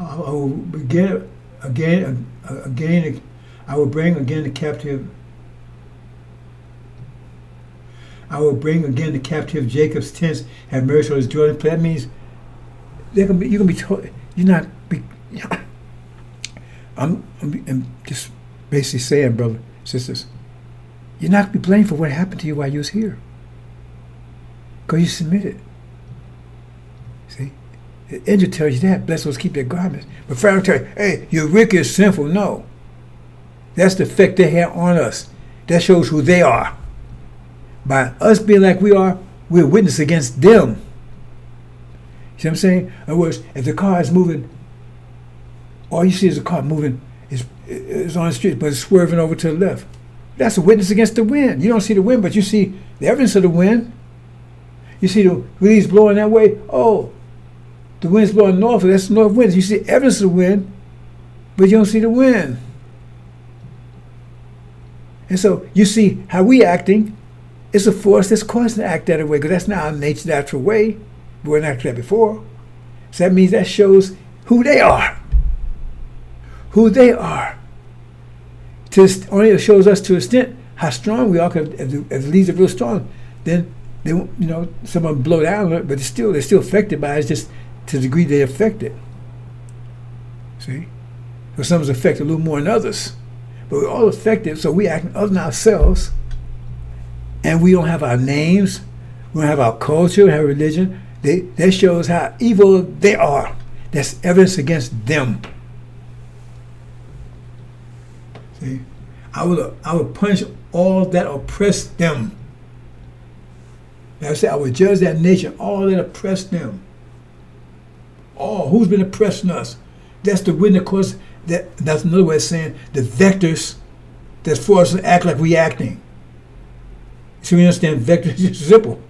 I will begin again. I will bring again the captive. I will bring again the captive Jacob's tents. Have mercy on his dwelling place. That means you're gonna be told. You're not. I'm just basically saying, brothers, sisters, you're not gonna be blamed for what happened to you while you was here, because you submitted. See, The angel tells you that. Blessed those keep their garments. But Pharaoh tells you, hey, you're wicked, sinful. No. That's the effect they have on us. That shows who they are. By us being like we are, we're witness against them. See what I'm saying? In other words, if the car is moving, all you see is the car moving, it's on the street, but it's swerving over to the left. That's a witness against the wind. You don't see the wind, but you see the evidence of the wind. You see the breeze blowing that way. Oh, the wind's blowing north, that's north wind. You see evidence of the wind, but you don't see the wind. And so you see how we acting. It's a force that's causing to act that way, because that's not our natural way. We weren't acting that before. So that means that shows who they are. Who they are. Only it shows us to an extent how strong we are, because if the leaves are real strong, then they won't, some of them blow down, but they're still affected by it. It's just to the degree they're affected. See? So some is affected a little more than others. But we're all affected, so we act other than ourselves, and we don't have our names, we don't have our culture, we don't have religion. That shows how evil they are. That's evidence against them. See? I will punish all that oppress them. Now I say I will judge that nation, all that oppress them. All who's been oppressing us. That's the wind, of course. That's another way of saying the vectors that's for us to act like we acting. So we understand vectors is simple.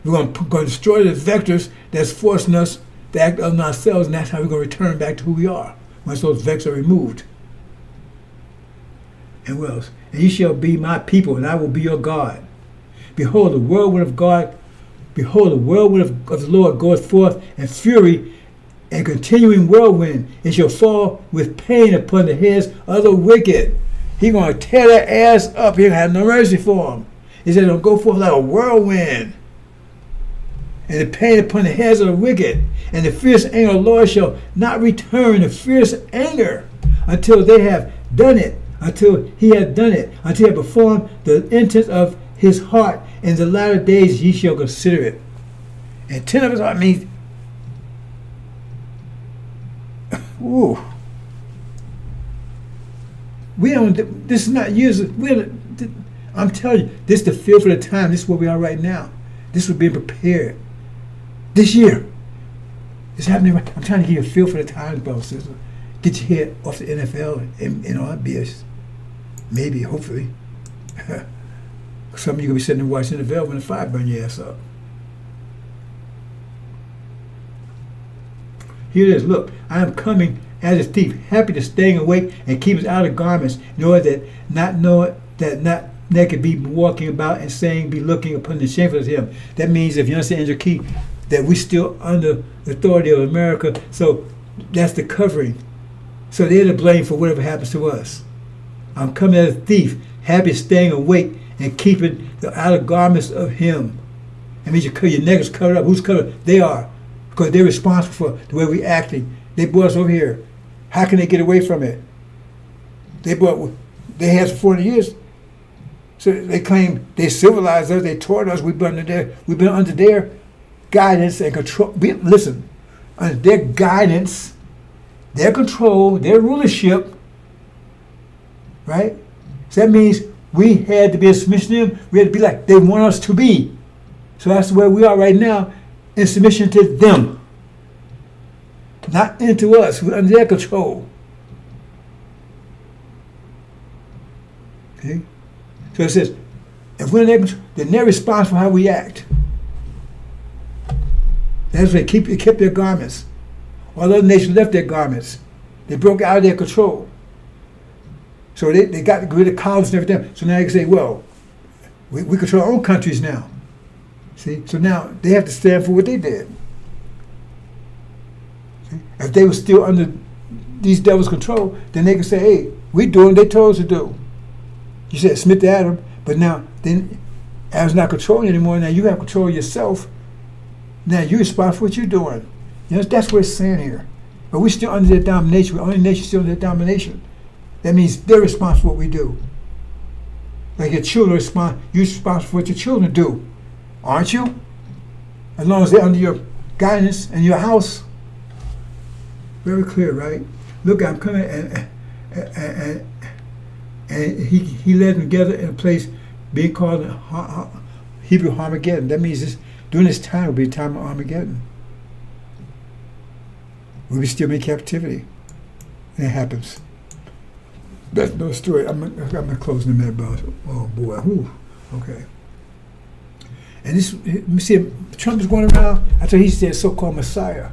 We're going to destroy the vectors that's forcing us to act on ourselves, and that's how we're going to return back to who we are once those vectors are removed. And what else? And ye shall be my people, and I will be your God. Behold, the whirlwind of God, behold, the whirlwind of the Lord goeth forth in fury, and continuing whirlwind. It shall fall with pain upon the heads of the wicked. He's going to tear their ass up. He'll have no mercy for them. He said, it'll go forth like a whirlwind. And the pain upon the heads of the wicked. And the fierce anger of the Lord shall not return, the fierce anger, until they have done it, until he hath done it, until he hath performed the intent of his heart. In the latter days ye shall consider it. And 10 of his heart means, ooh. We don't, this is not years, I'm telling you, this is the feel for the time. This is where we are right now. This was being prepared. This year. It's happening right. I'm trying to give you a feel for the times, brother and sister. Get your head off the NFL and all that BS. Maybe, hopefully. Some of you going to be sitting and watching NFL when the fire burn your ass up. Here it is. Look, I am coming as a thief, happy to staying awake and keep us out of garments, in order that not naked be walking about and saying, be looking upon the shamefulness of him. That means, if you understand Angel Key, that we still under the authority of America. So that's the covering. So they're to blame for whatever happens to us. I'm coming as a thief, happy staying awake and keeping the outer garments of him. That means your neck is covered up. Who's covered? They are. Because they're responsible for the way we're acting. They brought us over here. How can they get away from it? They had us for 40 years. So they claim they civilized us, they taught us, we've been under their guidance and control. Listen, under their guidance, their control, their rulership, right? So that means we had to be a submission to them. We had to be like they want us to be. So that's where we are right now, in submission to them. Not into us. We're under their control. Okay? So it says, if we're in their control, then they're responsible for how we act. That's why they kept their garments. All other nations left their garments. They broke out of their control. So they got rid of colonies and everything. So now they can say, well, we control our own countries now. See? So now they have to stand for what they did. See? If they were still under these devils' control, then they can say, hey, we're doing what they told us to do. You said submit to Adam, but now then Adam's not controlling you anymore. Now you have control of yourself. Now you're responsible for what you're doing. You know, that's what it's saying here. But we're still under their domination. We're only nation still under their domination. That means they're responsible for what we do. Like your children you're responsible for what your children do. Aren't you? As long as they're under your guidance and your house. Very clear, right? Look, I'm coming, and he led them together in a place being called Hebrew Armageddon. That means during this time will be a time of Armageddon. We'll be still in captivity. And it happens. That's no story. I'm gonna close in a minute, but oh boy, whew. Okay. And this, you see, Trump is going around. I thought he's the so-called Messiah,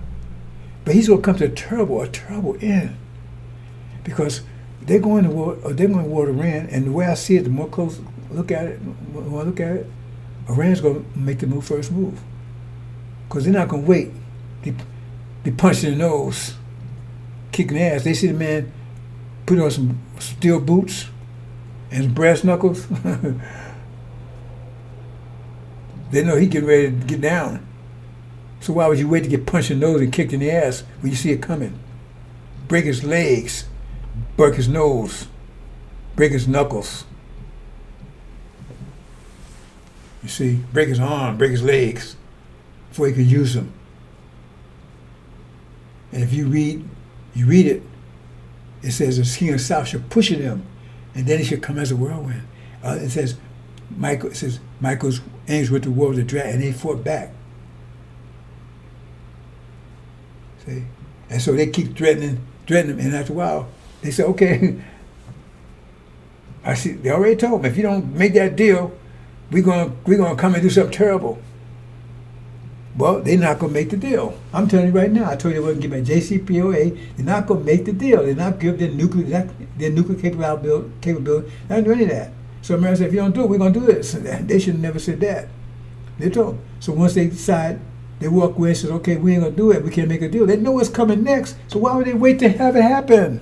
but he's going to come to a terrible end, because they're going to war. They're going to war with Iran, and the way I see it, the more close look at it, Iran's going to make the first move, because they're not going to wait. Be punched in the nose, kicking ass. They see the man put on some steel boots and some brass knuckles. They know he getting ready to get down. So why would you wait to get punched in the nose and kicked in the ass when you see it coming? Break his legs, break his nose, break his knuckles. You see, break his arm, break his legs before he could use them. And if you read it, it says the king of the south shall push at him, and then he shall come as a whirlwind. It says Michael's angels went to war with the dragon, and they fought back. See? And so they keep threatening him, and after a while, they say, okay, I see, they already told him, if you don't make that deal, we're gonna come and do something terrible. Well, they're not going to make the deal. I'm telling you right now. I told you they wouldn't give me a JCPOA. They're not going to make the deal. They're not give their nuclear capability. They're not doing any of that. So America said, if you don't do it, we're going to do this. They should have never said that. They told. So once they decide, they walk away and say, okay, we ain't going to do it. We can't make a deal. They know what's coming next. So why would they wait to have it happen?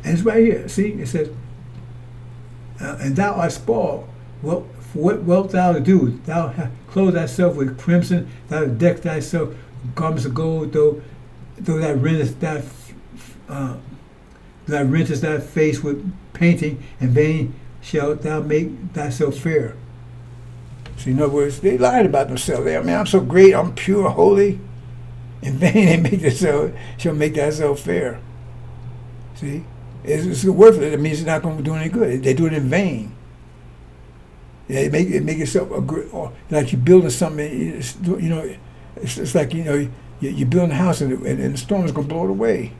And it's right here. See, it says, and thou art spoiled. Well, for what wilt thou do? Thou hast clothed thyself with crimson, thou hast decked thyself with garments of gold, though thou rentest thy face with painting, and vain shalt thou make thyself fair. See, in other words, they lied about themselves. I mean, I'm so great, I'm pure, holy. In vain they shall make thyself fair. See? It's worthless. It means it's not going to do any good. They do it in vain. Yeah, it make yourself like you're building something. It's like you're building a house and the storm is going to blow it away.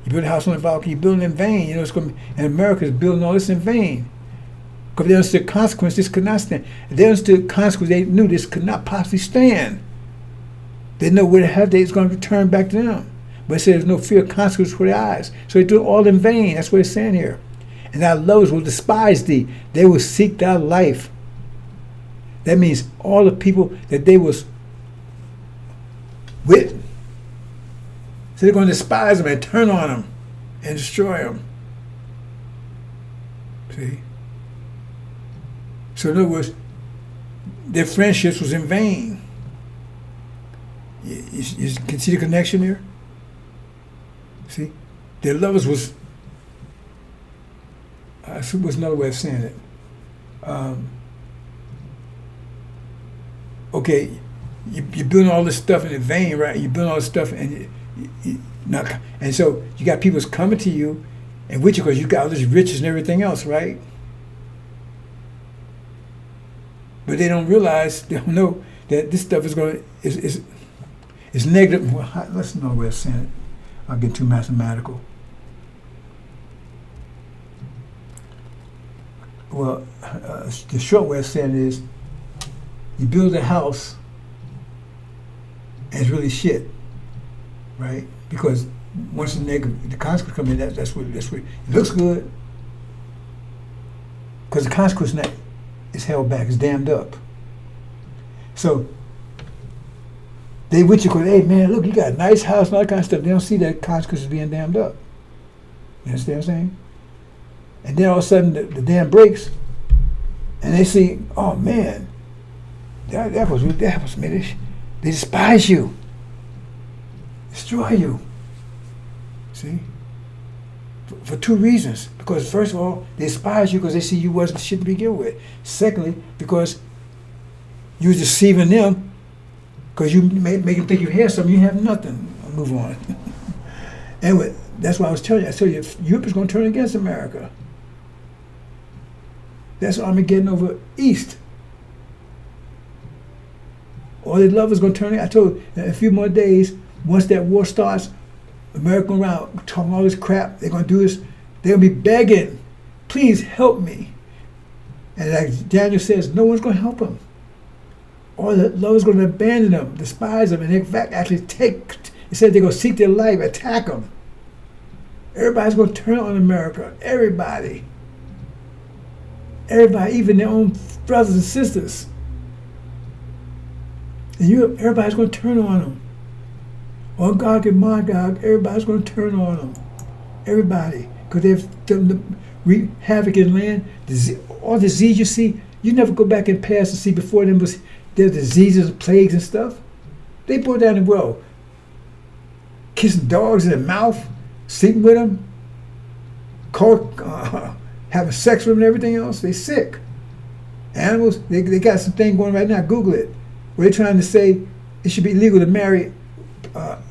You build a house on the volcano, you're building in vain. It's going to, and America is building all this in vain because they understood consequence. This could not stand. If they understood consequence, they knew this could not possibly stand. They know where the hell it's going to return back to them. But it says there's no fear of consequence for their eyes. So they do it all in vain. That's what it's saying here. And thy lovers will despise thee. They will seek thy life. That means all the people that they was with, so they're going to despise them and turn on them and destroy them. See? So in other words, their friendships was in vain. You can see the connection here? See? Their lovers was... what's another way of saying it? Okay, you're building all this stuff in vain, right? You're building all this stuff, and and so you got people coming to you, and with you because you got all this riches and everything else, right? But they don't realize, they don't know that this stuff is negative. Well, that's another way of saying it. I'll get too mathematical. Well, the short way of saying it is, you build a house, and it's really shit, right? Because once the consequence come in, that's what it looks good, because the consequence is held back, it's dammed up. So they with you because, hey man, look, you got a nice house and all that kind of stuff. They don't see that consequence is being dammed up. You understand what I'm saying? And then all of a sudden the dam breaks, and they see, oh man, that was man. They despise you, destroy you. See, for two reasons. Because first of all, they despise you because they see you wasn't shit to begin with. Secondly, because you was deceiving them Because you make them think you have something, you have nothing. I'll move on. Anyway, that's why I was telling you. I told you, Europe is going to turn against America. That's Armageddon over East. All they love is going to turn. I told you, in a few more days, once that war starts, America around talking all this crap, they're going to do this. They'll be begging, please help me. And like Daniel says, no one's going to help them. All the love is going to abandon them, despise them, and in fact, actually they said they're going to seek their life, attack them. Everybody's going to turn on America. Everybody. Everybody, even their own brothers and sisters. And everybody's going to turn on them. On Gog and Magog, everybody's going to turn on them. Everybody. Because they've done the havoc in land. All the disease you see, you never go back in past and see before them was there's diseases, plagues and stuff. They brought down the world. Kissing dogs in the mouth, sleeping with them, having sex with them and everything else. They sick. Animals, they got some thing going right now, Google it, where they're trying to say it should be legal to marry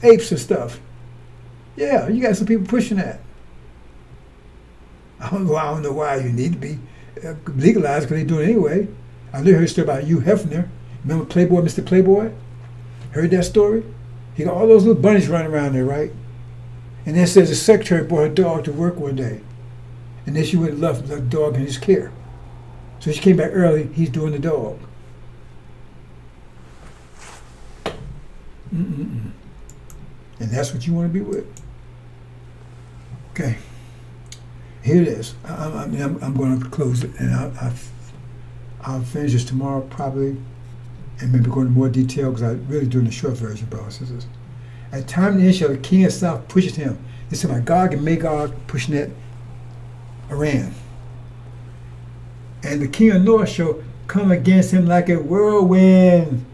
apes and stuff. Yeah, you got some people pushing that. I don't know why you need to be legalized, because they do it anyway. I never heard a story about Hugh Hefner. Remember Playboy, Mr. Playboy? Heard that story? He got all those little bunnies running around there, right? And then says the secretary brought her dog to work one day. And then she would have left the dog in his care. So she came back early, he's doing the dog. And that's what you want to be with. Okay. Here it is. I'm going to close it, and I'll finish this tomorrow probably, and maybe go into more detail, because I'm really doing the short version, brothers and sisters. At time the end shall the king of the south pushes him. This is Magog and Magog pushing at Iran. And the king of the north shall come against him like a whirlwind.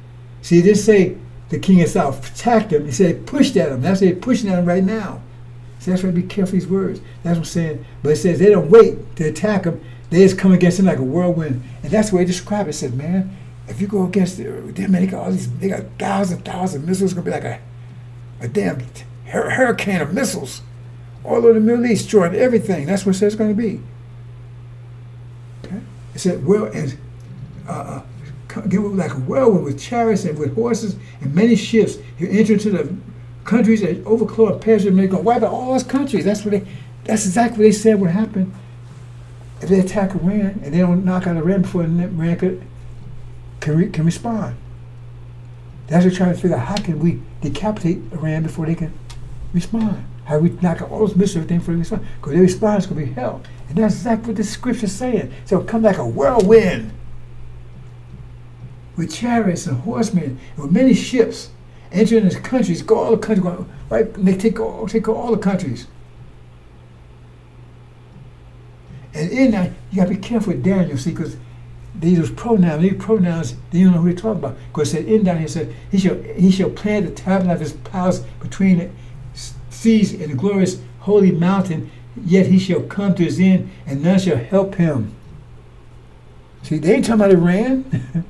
See, it didn't say the king of the south attacked him. He said pushed at him. That's what they're pushing at him right now. So that's why be careful these words. That's what I'm saying. But it says they don't wait to attack him. They just come against him like a whirlwind. And that's the way they describe it. It says, man, if you go against them, they got all these, they got thousand missiles. It's going to be like a damn hurricane of missiles all over the Middle East, destroying everything. That's what it says it's going to be. Okay? It said, well, and like a whirlwind with chariots and with horses and many ships. You enter into the countries that overflow and perish, and they're going to wipe out all those countries. That's exactly what they said would happen if they attack Iran and they don't knock out Iran before Iran can respond. That's what they're trying to figure out. How can we decapitate Iran before they can respond? How do we knock out all those missiles, everything before they respond? Because their response is going to be hell. And that's exactly what the scripture is saying. So it'll come like a whirlwind with chariots and horsemen and with many ships. Entering into countries, go all the countries, right? And they take all the countries. And in that, you got to be careful with Daniel, see, because these pronouns, they don't know who they're talking about. Because it said in Daniel, it said, he shall plant the tabernacle of his palace between the seas and the glorious holy mountain, yet he shall come to his end, and none shall help him. See, they ain't talking about Iran.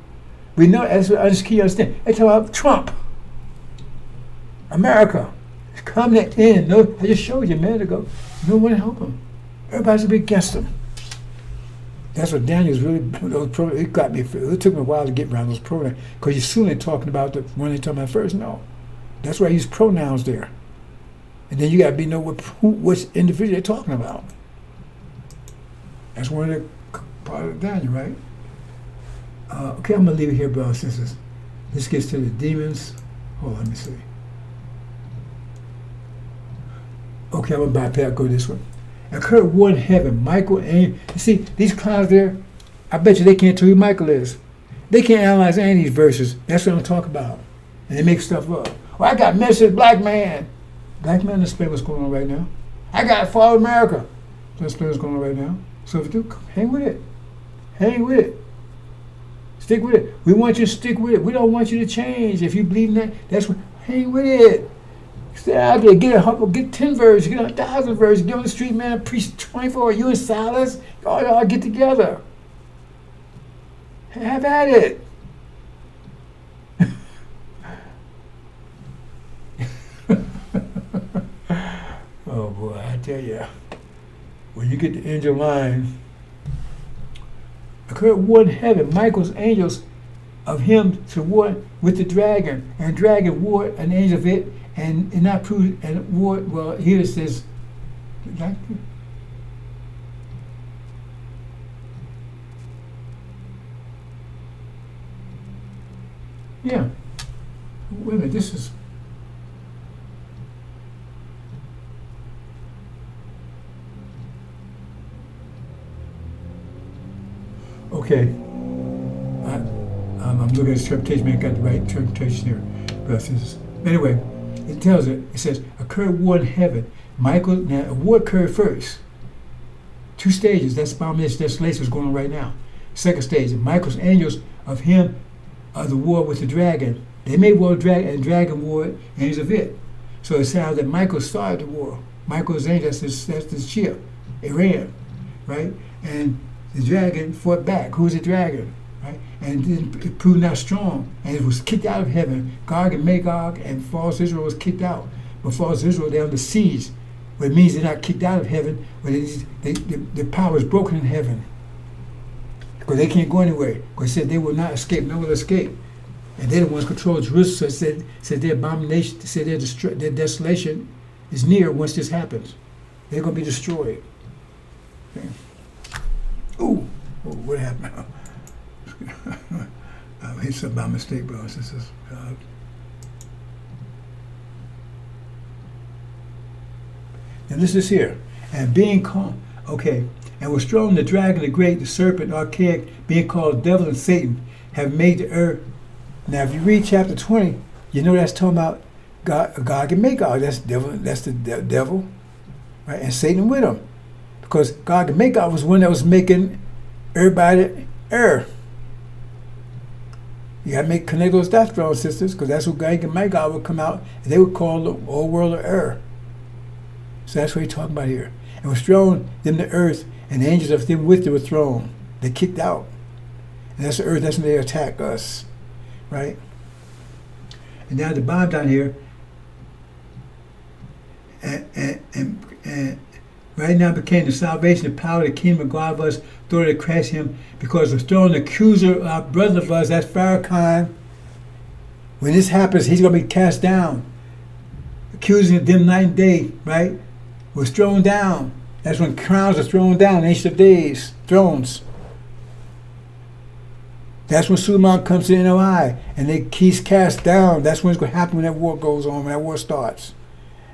We know, that's what I just keep understanding. They talking about Trump. America is coming at the end. No, I just showed you a minute ago. No one to help them. Everybody's going to be against them. That's what Daniel's really, it got me, it took me a while to get around those pronouns, because you soon ain't talking about the one they talking about first. No. That's why I use pronouns there. And then you got to know which individual they're talking about. That's one of the part of Daniel, right? Okay, I'm going to leave it here, brothers and sisters. This gets to the demons. Hold on, let me see. Okay, I'm going to bypass, go this way. Occurred war in heaven, Michael and... You see, these clouds there, I bet you they can't tell who Michael is. They can't analyze any of these verses. That's what I'm talking about. And they make stuff up. Well, I got message, black man. Black man, let's explain what's going on right now. I got Fall America. Let's explain what's going on right now. So if you do, hang with it. Hang with it. Stick with it. We want you to stick with it. We don't want you to change. If you believe in that, that's what... Hang with it. Stay out there, get 10 verses, get 1,000 verses, get on the street, man, preach 24, you and Silas, y'all get together. Have at it. Oh boy, I tell you, when you get the angel line, occurred war in heaven. Michael's angels of him to war with the dragon, and dragon war an angel of it, and not proved and war. Well, here it says, yeah. Wait a minute. This is. Okay. I'm looking at this interpretation, man, got the right interpretation here. But anyway, it tells it says, occurred war in heaven. Michael, now, a war occurred first. 2 stages, that's abomination, desolation was going on right now. Second stage, Michael's angels of him of the war with the dragon. They made war with dragon, and dragon war angels of it. So it sounds that Michael started the war. Michael's angel, that's the ship. It ran, right? And the dragon fought back. Who's the dragon? Right? And then it proved not strong, and it was kicked out of heaven. Gog and Magog and false Israel was kicked out. But false Israel, they're under siege. What it means they're not kicked out of heaven, but the power is broken in heaven. Because they can't go anywhere. Because it said they will not escape, no one will escape. And they're the ones control Jerusalem. So it said their abomination, said their desolation is near once this happens. They're going to be destroyed. Okay. Ooh, what happened? I made something by mistake, bro. This is, and this is here. And being called, okay, and was strong the dragon, the great, the serpent, archaic, being called devil and Satan, have made the earth. Now, if you read chapter 20, you know that's talking about Gog and Magog. That's devil. That's the devil, right? And Satan with him, because Gog and Magog was one that was making everybody err. You got to connect those dots, brothers and sisters, because that's what Gog and Magog would come out, and they would call the whole world of error. So that's what he's talking about here. And was thrown them to earth, and the angels of them with them were thrown. They kicked out. And that's the earth, that's when they attack us. Right? And now the bottom down here, and right now became the salvation, the power, the kingdom of God of us, authority to crush him, because the throne accuser of our brother of us, that's Farrakhan. When this happens, he's going to be cast down. Accusing them night and day, right? Was thrown down. That's when crowns are thrown down, ancient of days, thrones. That's when Suleiman comes to NOI, and he's cast down. That's when it's going to happen when that war goes on, when that war starts.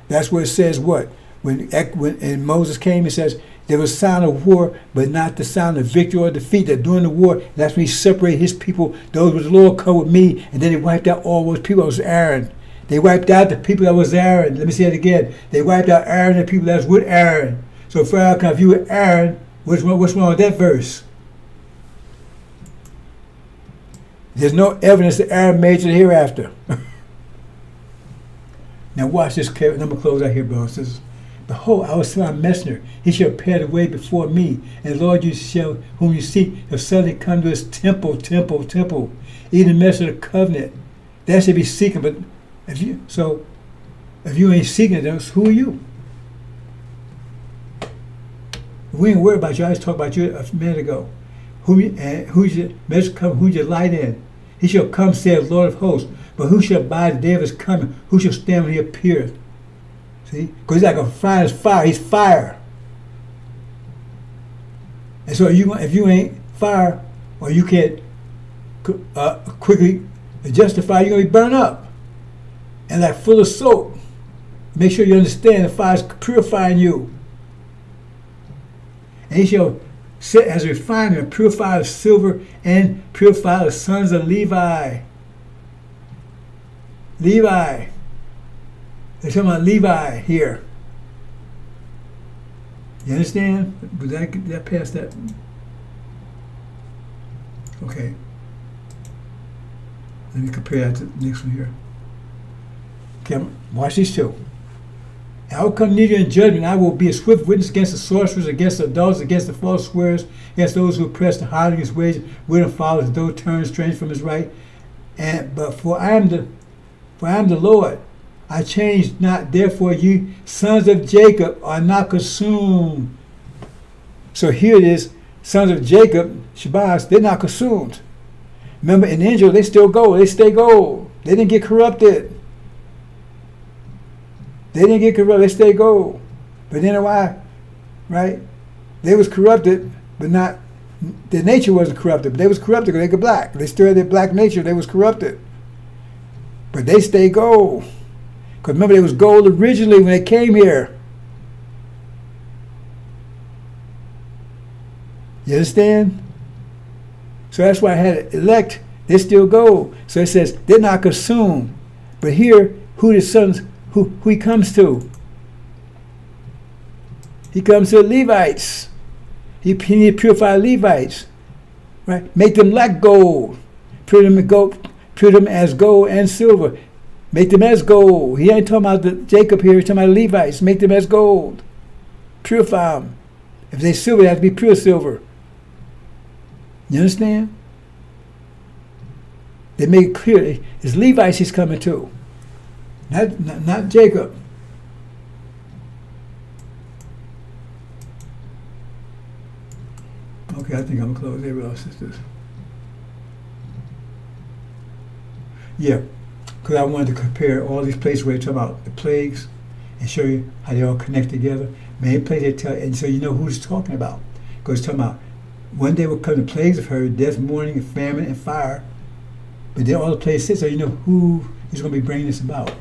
That's where it says what? When Moses came, it says, there was sound of war, but not the sound of victory or defeat. That during the war, that's when he separated his people. Those with the Lord come with me, and then he wiped out all those people that was Aaron. They wiped out the people that was Aaron. Let me say it again. They wiped out Aaron and the people that was with Aaron. So Farrakhan, if you were Aaron, what's wrong with that verse? There's no evidence that Aaron made it hereafter. Now watch this. I'm going to close out here, brothers and sisters. Behold, I will send my messenger. He shall prepare the way before me. And the Lord whom you seek, shall suddenly come to his temple. Even the messenger of the covenant. That should be seeking. But if you ain't seeking it, who are you? We ain't worried about you. I just talked about you a minute ago. Who's your light in? He shall come, saith the Lord of hosts. But who shall abide the day of his coming? Who shall stand when he appeareth? See? Because he's like a fire. He's fire. And so if you ain't fire, or you can't quickly justify, you're going to be burned up. And like full of soap. Make sure you understand the fire is purifying you. And he shall sit as a refiner and purify of silver and purify the sons of Levi. Levi. They're talking about Levi here. You understand? Did I pass that? Okay. Let me compare that to the next one here. Okay, watch these two. I will come near you in judgment. I will be a swift witness against the sorcerers, against the adulterers, against the false swearers, against those who oppress the hard his ways, with and follows, those turn strange from his right. But for I am the Lord, I changed not, therefore you sons of Jacob are not consumed. So here it is, sons of Jacob, Shabazz, they're not consumed. Remember, in Israel, they still go, they stay gold. They didn't get corrupted. They didn't get corrupted, they stay gold. But then why? Right? They was corrupted, but not, their nature wasn't corrupted, but they was corrupted because they were black. They still had their black nature, they was corrupted. But they stay gold. Because remember, they was gold originally when they came here. You understand? So that's why I had elect, they still gold. So it says they're not consumed. But here, who the sons, who he comes to? He comes to the Levites. He need to purify Levites. Right? Make them like gold. Put them as gold and silver. Make them as gold. He ain't talking about Jacob here, he's talking about the Levites. Make them as gold. Purify them. If they silver, they have to be pure silver. You understand? They make it clear. It's Levites he's coming to. Not Jacob. Okay, I think I'm going to close there, brothers and sisters. Yeah, because I wanted to compare all these places where they talk about the plagues and show you how they all connect together. Many places they tell, and so you know who it's talking about. Because it's talking about one day will come the plagues of her, death, mourning, and famine, and fire. But then all the places, so you know who is going to be bringing this about.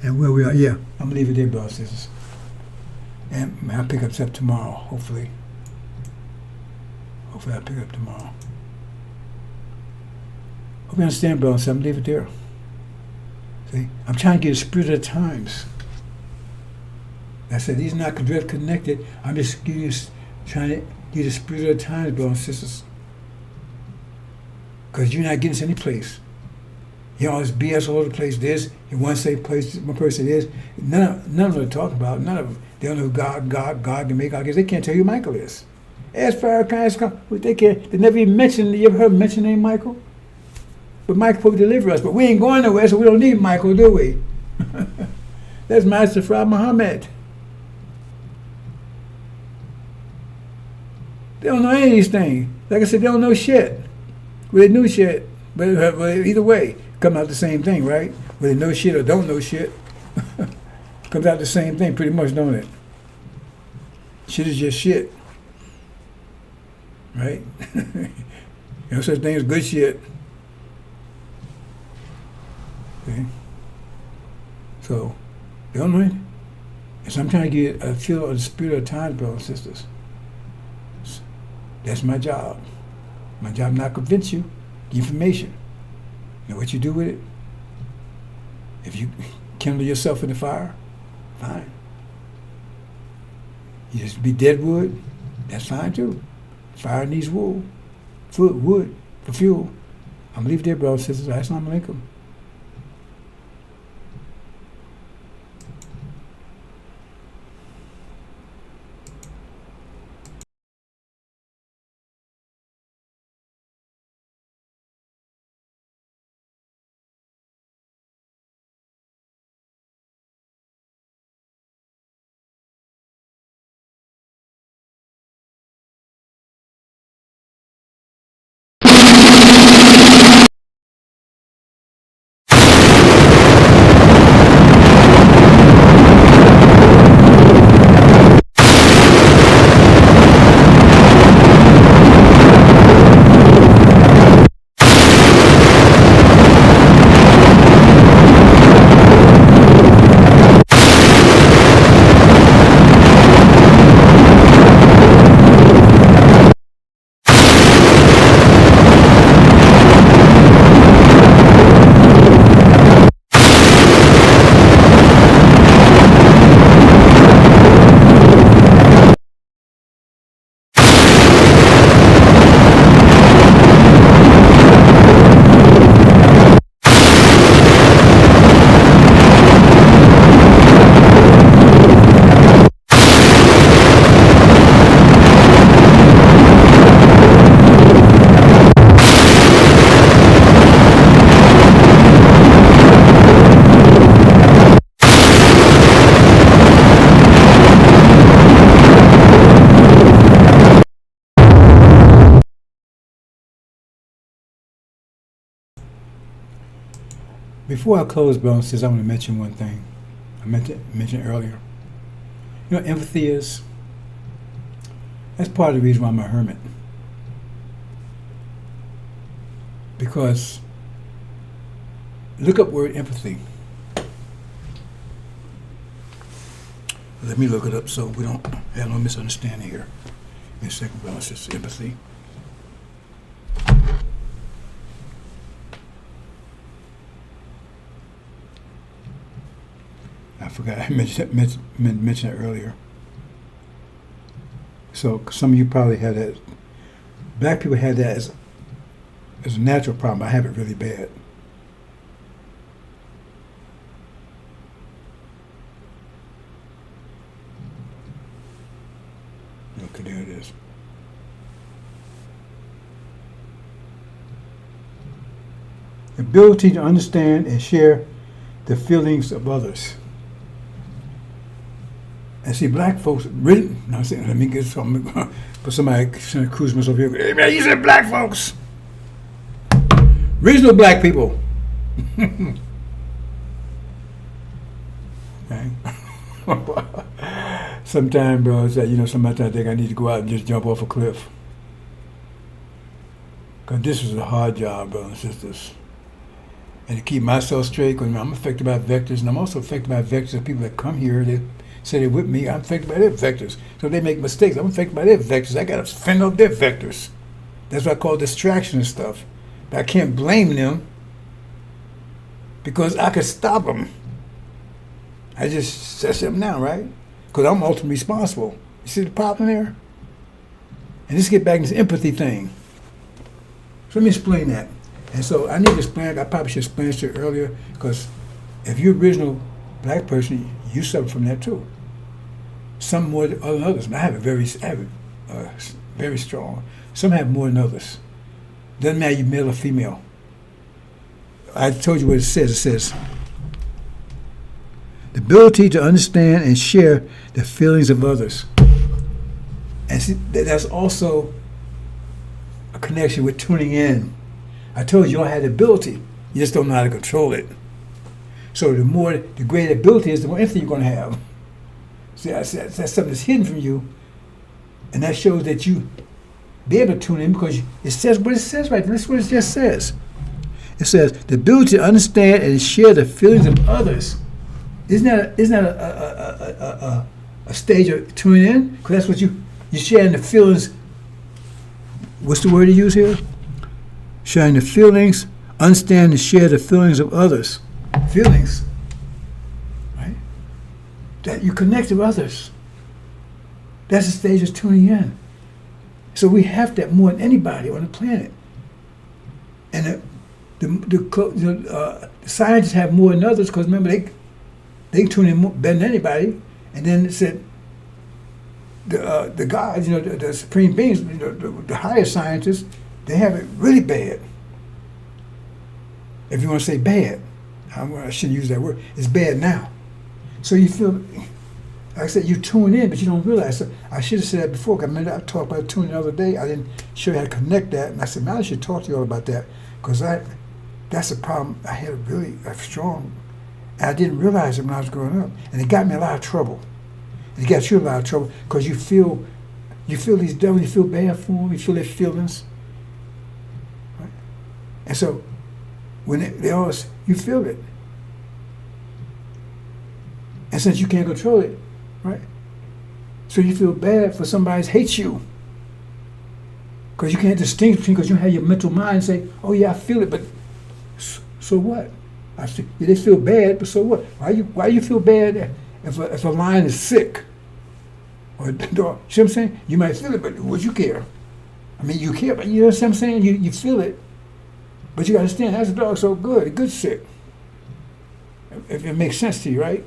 And where we are, yeah, I'm going to leave it there, brothers and sisters. And I'll pick up tomorrow, hopefully. Hopefully I'll pick up tomorrow. Hope you understand, brothers and sisters. I'm going to leave it there. See, I'm trying to get the spirit of the times. I said, these are not direct connected. I'm just trying to get the spirit of the times, brothers and sisters. Because you're not getting us any place. You know, it's BS all over the place. This, in one say place, one person is. None of them are talking about. None of them. They don't know who God can make God is. They can't tell you who Michael is. As far as they can't. They never even mentioned. You ever heard them mention the name Michael? But Michael will deliver us. But we ain't going nowhere, so we don't need Michael, do we? That's Master Fra Muhammad. They don't know any of these things. Like I said, they don't know shit. Well, they knew shit. But either way, come out the same thing, right? Whether they know shit or don't know shit. Comes out the same thing pretty much, don't it? Shit is just shit. Right? No such thing as good shit. Okay? So, they don't know it. And so I'm trying to get a feel of the spirit of times, brothers and sisters. That's my job. My job is not to convince you. Information. You know what you do with it? If you kindle yourself in the fire, fine. You just be dead wood, that's fine too. Fire needs wood for fuel. I'm gonna leave it there, brothers and sisters. Assalamu alaikum. Before I close, brothers and sisters, I want to mention one thing. I mentioned earlier. You know what empathy is? That's part of the reason why I'm a hermit. Because look up word empathy. Let me look it up so we don't have no misunderstanding here. Give me a second, brothers and sisters. Empathy. I forgot I mentioned it earlier. So some of you probably had that. Black people had that as a natural problem. I have it really bad. Okay, there it is. Ability to understand and share the feelings of others. And see, black folks, really, no, let me get something, but somebody cruise myself here. Hey man, you said black folks. Reasonable black people. Okay. Sometimes, bro, it's like, sometimes I think I need to go out and just jump off a cliff. Because this is a hard job, brothers and sisters. And to keep myself straight, because I'm affected by vectors, and I'm also affected by vectors of people that come here, they say they're with me, I'm affected by their vectors. So they make mistakes, I'm affected by their vectors. I got to fend off their vectors. That's what I call distraction and stuff. But I can't blame them because I could stop them. I just set them down, right? Because I'm ultimately responsible. You see the problem there? And let's get back to this empathy thing. So let me explain that. And so I need to explain, I probably should explain this to you earlier, because if you're original black person, you suffer from that too. Some more than others. And I have it very strong. Some have more than others. Doesn't matter you male or female. I told you what it says. It says, the ability to understand and share the feelings of others. And see, that's also a connection with tuning in. I told you don't have the ability. You just don't know how to control it. So the greater ability is, the more empathy you're going to have. See, that's something that's hidden from you. And that shows that you be able to tune in because it says what it says right there. That's what it just says. It says, the ability to understand and share the feelings of others. Isn't that a stage of tuning in? Because that's what you're sharing the feelings. What's the word to use here? Sharing the feelings, understand and share the feelings of others. Feelings, right? That you connect with others. That's the stage of tuning in. So we have that more than anybody on the planet. And the scientists have more than others because remember they tune in more, better than anybody. And then it said the gods, the supreme beings, the higher scientists, they have it really bad. If you want to say bad, I shouldn't use that word. It's bad now. So you feel, like I said, you tune in, but you don't realize. So I should have said that before. Cause I talked about tuning the other day. I didn't show you how to connect that, and I said, man, I should talk to you all about that because that's a problem. I had a strong. And I didn't realize it when I was growing up, and it got me in a lot of trouble. It got you in a lot of trouble because you feel these devils. You feel bad for them. You feel their feelings. And so, when they always, you feel it. And since you can't control it, right? So you feel bad for somebody that hates you. Because you can't distinguish between, because you have your mental mind and say, oh yeah, I feel it, but so what? They feel bad, but so what? Why you feel bad if a lion is sick? Or a dog? You see what I'm saying? You might feel it, but would you care? I mean, you care, but you know what I'm saying? You feel it. But you got to understand, how's the dog so good? A good sick. If it makes sense to you, right?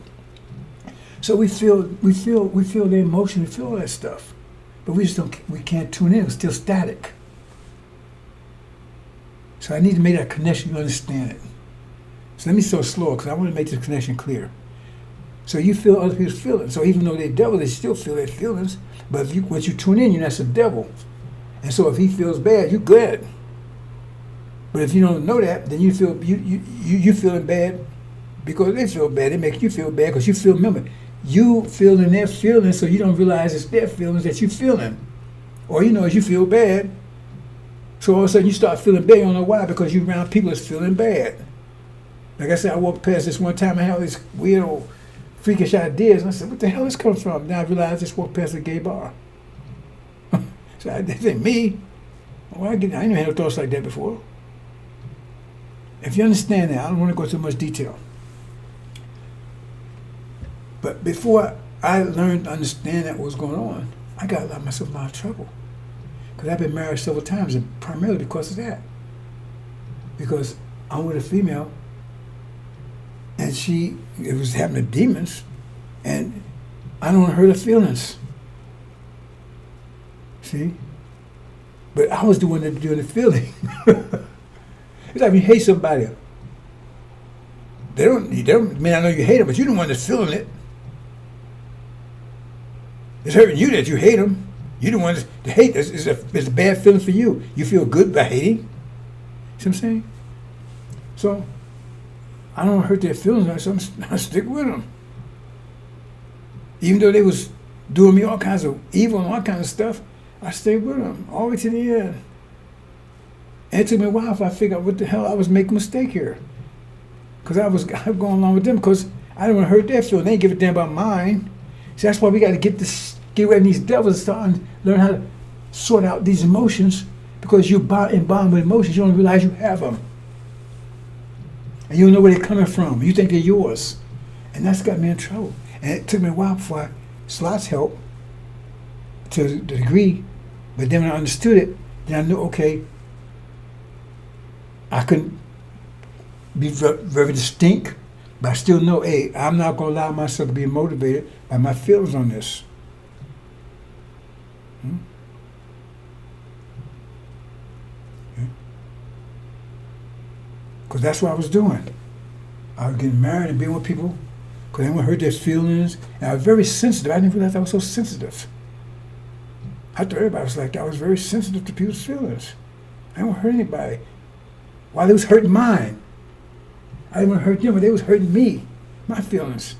So we feel the emotion, we feel all that stuff. But we can't tune in, it's still static. So I need to make that connection, you understand it. So let me so slow, because I want to make this connection clear. So you feel other people's feelings. So even though they're devil, they still feel their feelings. But once you tune in, that's a devil. And so if he feels bad, you're good. But if you don't know that, then you feeling bad because they feel bad. They make you feel bad because you feel. Remember, you feeling their feelings, so you don't realize it's their feelings that you feeling. All you know is you feel bad. So all of a sudden you start feeling bad. You don't know why, because you're around people that's feeling bad. Like I said, I walked past this one time and I had all these weird old freakish ideas. And I said, what the hell is this coming from? Now I realized I just walked past a gay bar. So I think, me? Well, I didn't have no thoughts like that before. If you understand that, I don't want to go into much detail. But before I learned to understand that what was going on, I got myself in a lot of trouble. Because I've been married several times, and primarily because of that. Because I'm with a female, and it was having the demons, and I don't want to hurt her feelings. See? But I was the one that doing the feeling. It's like when you hate somebody. They don't mean I know you hate them, but you're the one that's feeling it. It's hurting you that you hate them. You're the one that hate. It's a bad feeling for you. You feel good by hating. See what I'm saying? So, I don't hurt their feelings, so I stick with them. Even though they was doing me all kinds of evil and all kinds of stuff, I stayed with them all the way to the end. And it took me a while for I figured out what the hell I was making a mistake here. Because I was going along with them because I didn't want to hurt their feelings. They didn't give a damn about mine. So that's why we got to get rid of these devils and start and learn how to sort out these emotions, because you're in bond with emotions. You don't realize you have them. And you don't know where they're coming from. You think they're yours. And that's got me in trouble. And it took me a while before I slots help to the degree. But then when I understood it, then I knew, okay, I couldn't be very distinct, but I still know, hey, I'm not going to allow myself to be motivated by my feelings on this. Because that's what I was doing. I was getting married and being with people because I didn't want to hurt their feelings. And I was very sensitive. I didn't realize I was so sensitive. I thought everybody was like that. I was very sensitive to people's feelings. I didn't want to hurt anybody. While they was hurting mine. I didn't want to hurt them, but they was hurting me, my feelings.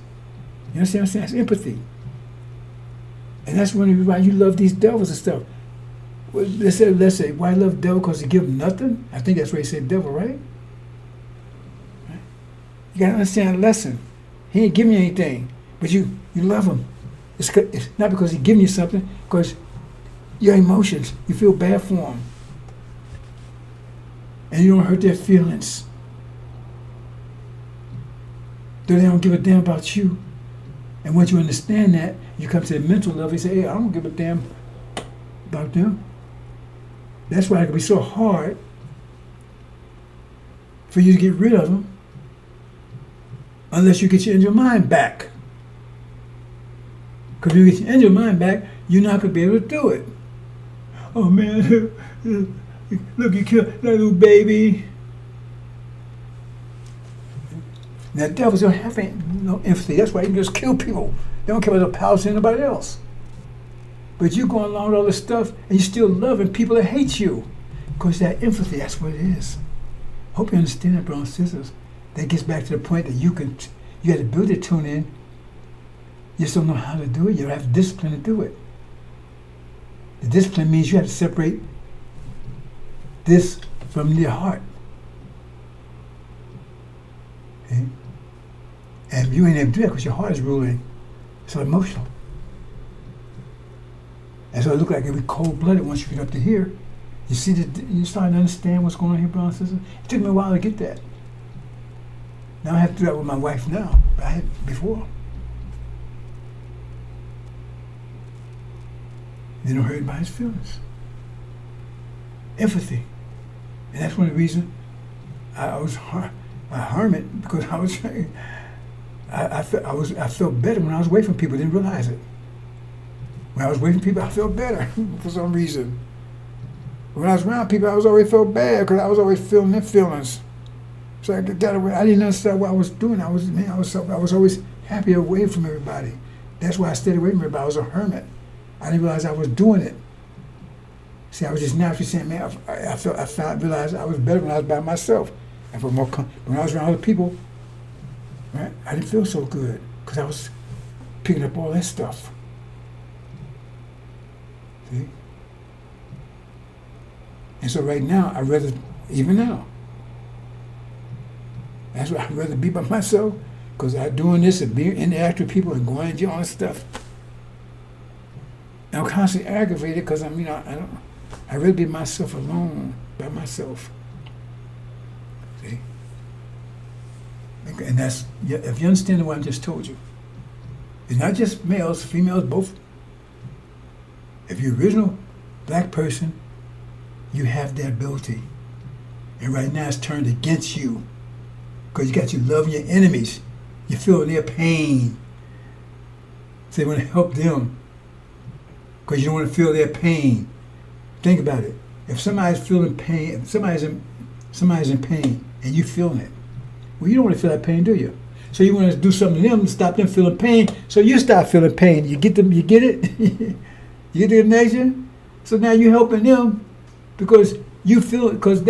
You understand what I'm saying? That's empathy. And that's one of the reasons why you love these devils and stuff. Well, let's say, why love devil? Because they give them nothing? I think that's why he said devil, right? You got to understand the lesson. He ain't giving you anything, but you love him. It's not because he's giving you something, because your emotions, you feel bad for them. And you don't hurt their feelings. They don't give a damn about you. And once you understand that, you come to the mental level, you say, hey, I don't give a damn about them. That's why it can be so hard for you to get rid of them unless you get your angel mind back. Because if you get your angel mind back, you're not going to be able to do it. Oh, man, look, you killed that little baby. Now, devils don't have no empathy. That's why you can just kill people. They don't care about the palace or anybody else. But you're going along with all this stuff, and you're still loving people that hate you. Because that empathy, that's what it is. Hope you understand that, brothers and sisters. That gets back to the point that you have the ability to tune in. You just don't know how to do it. You don't have the discipline to do it. The discipline means you have to separate this from your heart. Okay? And you ain't able to do that because your heart is ruling. So emotional. And so it looks like it'll be cold-blooded once you get up to here. You see you starting to understand what's going on here, brothers and sisters? It took me a while to get that. Now I have to do that with my wife now, but I had before. They don't hurt anybody's feelings. Empathy. And that's one of the reasons I was a hermit, because I felt better when I was away from people. I didn't realize it. When I was away from people, I felt better for some reason. When I was around people, I was always felt bad because I was always feeling their feelings. So I didn't understand what I was doing. I was always happy away from everybody. That's why I stayed away from everybody. I was a hermit. I didn't realize I was doing it. See, I was just naturally saying, man, I realized I was better when I was by myself. And when I was around other people, right, I didn't feel so good because I was picking up all that stuff. See? And so right now, even now, that's why I'd rather be by myself, because I'm doing this and being interacting with people and going and doing all this stuff. And I'm constantly aggravated because I'd rather be myself alone, by myself. See? And that's, if you understand what I just told you, it's not just males, females, both. If you're original black person, you have that ability. And right now it's turned against you. Because you got you loving your enemies. You feel their pain. So you want to help them. Because you don't want to feel their pain. Think about it. If somebody's feeling pain, if somebody's in pain and you feeling it, well, you don't want to feel that pain, do you? So you want to do something to them to stop them feeling pain, so you stop feeling pain. You get it? You get the connection? So now you're helping them because you feel it, because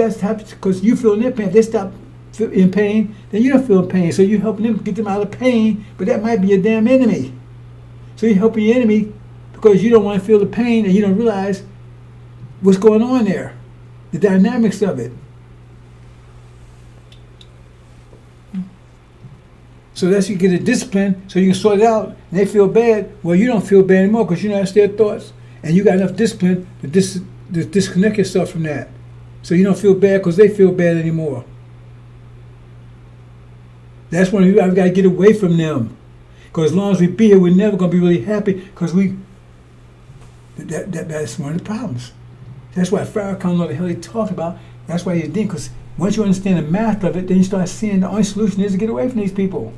you feel their pain. If they stop in pain, then you don't feel pain. So you're helping them get them out of pain, but that might be your damn enemy. So you're helping your enemy because you don't want to feel the pain and you don't realize what's going on there, the dynamics of it. So that's you get a discipline so you can sort it out and they feel bad. Well, you don't feel bad anymore because you know that's their thoughts. And you got enough discipline to disconnect yourself from that. So you don't feel bad because they feel bad anymore. That's when I've got to get away from them. Because as long as we be here, we're never going to be really happy because that's one of the problems. That's why Farrakhan know what the hell he talked about. That's why he's doing, because once you understand the math of it, then you start seeing the only solution is to get away from these people.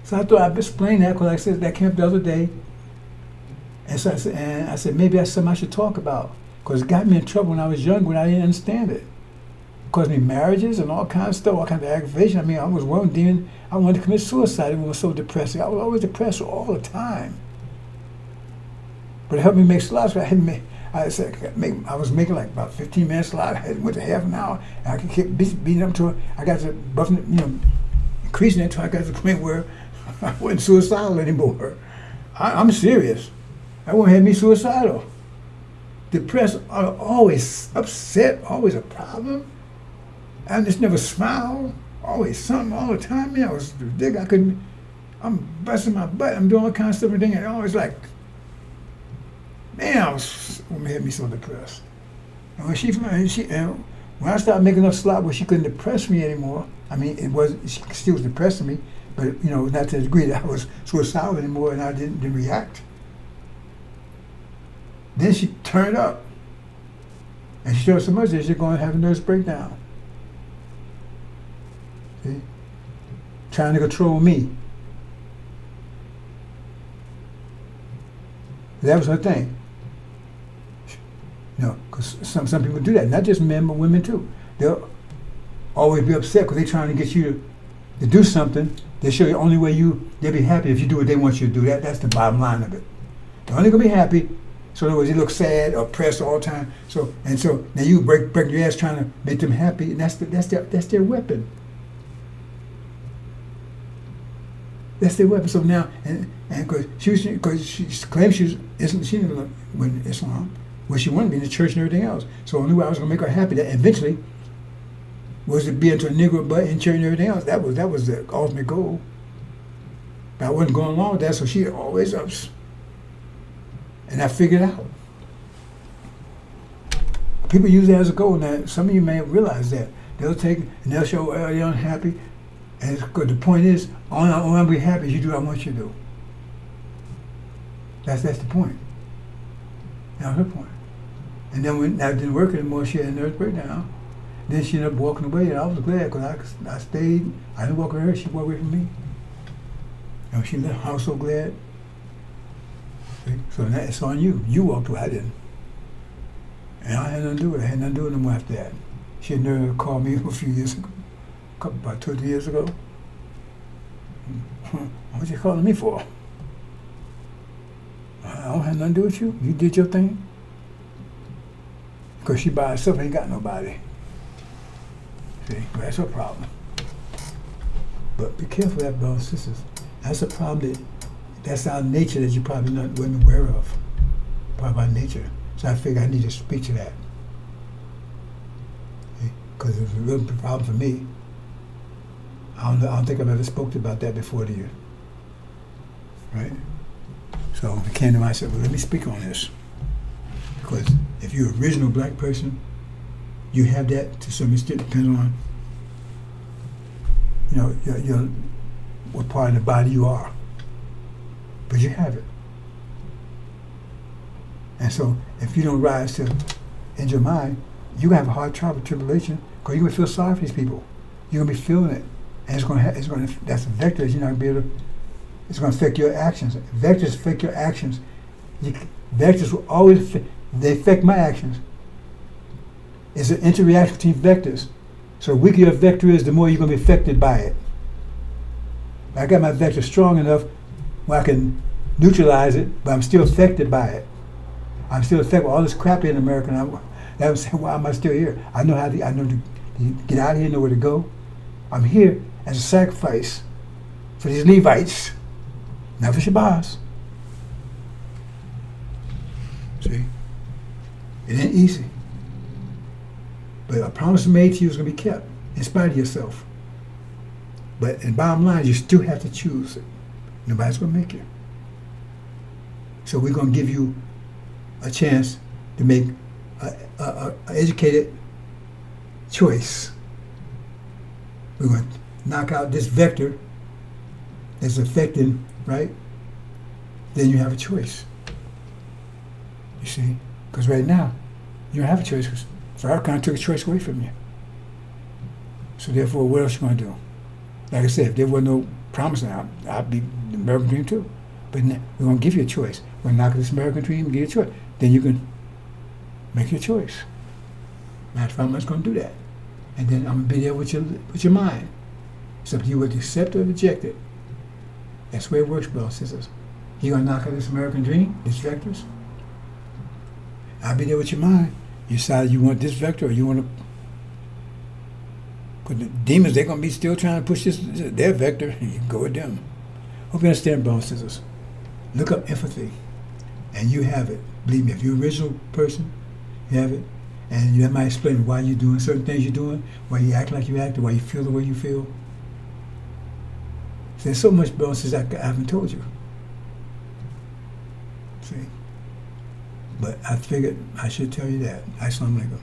So I thought I'd explain that because like I said that came up the other day. And so I said maybe that's something I should talk about because it got me in trouble when I was young when I didn't understand it. It caused me marriages and all kinds of stuff, all kinds of aggravation. I mean, I wanted to commit suicide. It was so depressing. I was always depressed all the time. But it helped me make slots. I was making like about 15 minutes slot. I went to half an hour. And I could keep beating up to it. I got to buffing, increasing it until I got to the point where I wasn't suicidal anymore. I'm serious. That one had me suicidal. Depressed, always upset, always a problem. I just never smiled. Always something all the time. Man, I was ridiculous. I'm busting my butt. I'm doing all kinds of stuff and I always like, man, it had me so depressed. And when I started making enough slot where she couldn't depress me anymore, I mean, she still was depressing me, but not to the degree that I was suicidal anymore and I didn't react. Then she turned up, and she showed so much that she's going to have a nervous breakdown. See? Trying to control me. That was her thing. Because some people do that, not just men, but women too. They'll always be upset because they're trying to get you to do something. They show you the only way they'll be happy if you do what they want you to do. That's the bottom line of it. They're only going to be happy. So in other words, they look sad or oppressed all the time. So now you break your ass trying to make them happy, and that's their weapon. That's their weapon. So now, and because she claimed she didn't went to Islam, well, she wanted to be in the church and everything else. So the only way I was going to make her happy, that eventually, was to be into a Negro butt in church and everything else. That was the ultimate goal. But I wasn't going along with that, so she always ups. And I figured out. People use that as a goal. Now, some of you may realize that. They'll take and they'll show, they're unhappy. And the point is, all I want to be happy is you do what I want you to do. That's the point. That was her point. And then when that didn't work anymore, she had a nervous breakdown. Then she ended up walking away, and I was glad because I stayed. I didn't walk with her, she walked away from me. And when she left, I was so glad. So now it's on you. You walked away, I didn't. And I had nothing to do with it. I had nothing to do with it no more after that. She had nerve to call me a few years ago, about 2 or 3 years ago. What you calling me for? I don't have nothing to do with you. You did your thing. Because she by herself ain't got nobody. See, that's her problem. But be careful of that, brothers and sisters. That's a problem that's our nature that you probably weren't aware of. Part of our nature. So I figure I need to speak to that. Because it was a real problem for me. I don't think I've ever spoken about that before to you. Right? So I came to mind and said, well, let me speak on this. Because if you're an original black person, you have that to some extent, depending on, what part of the body you are. But you have it. And so if you don't rise to in your mind, you're going to have a hard trial tribulation because you're going to feel sorry for these people. You're going to be feeling it. And that's a vector that you're not going to be able to, it's going to affect your actions. Vectors affect your actions. Vectors will always, they affect my actions. It's an interreaction between vectors. So the weaker your vector is, the more you're going to be affected by it. I got my vector strong enough where I can neutralize it, but I'm still affected by it. I'm still affected by all this crap in America. And I'm saying, why am I still here? I know to get out of here, know where to go. I'm here as a sacrifice for these Levites, not for Shabazz. See? It ain't easy. But a promise made to you is going to be kept, in spite of yourself. But in bottom line, you still have to choose it. Nobody's going to make you. So we're going to give you a chance to make an educated choice. We're going to knock out this vector that's affecting, right? Then you have a choice. You see? Because right now, you don't have a choice. Because Farrakhan took a choice away from you. So therefore, what else you going to do? Like I said, if there was no promise, I'd be the American dream too. But we're going to give you a choice. We're going to knock this American dream and give you a choice. Then you can make your choice. Matter of fact, I'm just going to do that. And then I'm going to be there with your mind. It's up to you whether to accept or reject it. That's the way it works, brothers and sisters. You're going to knock out this American dream, these vectors. I'll be there with your mind. You decide you want this vector or you want to put the demons, they're going to be still trying to push their vector. You can go with them. Hope you understand, brothers and sisters. Look up empathy, and you have it. Believe me, if you're an original person, you have it. And you might explain why you're doing certain things you're doing, why you act like you act, why you feel the way you feel. There's so much, brothers and sisters, I haven't told you. See? But I figured I should tell you that. Assalamu alaikum.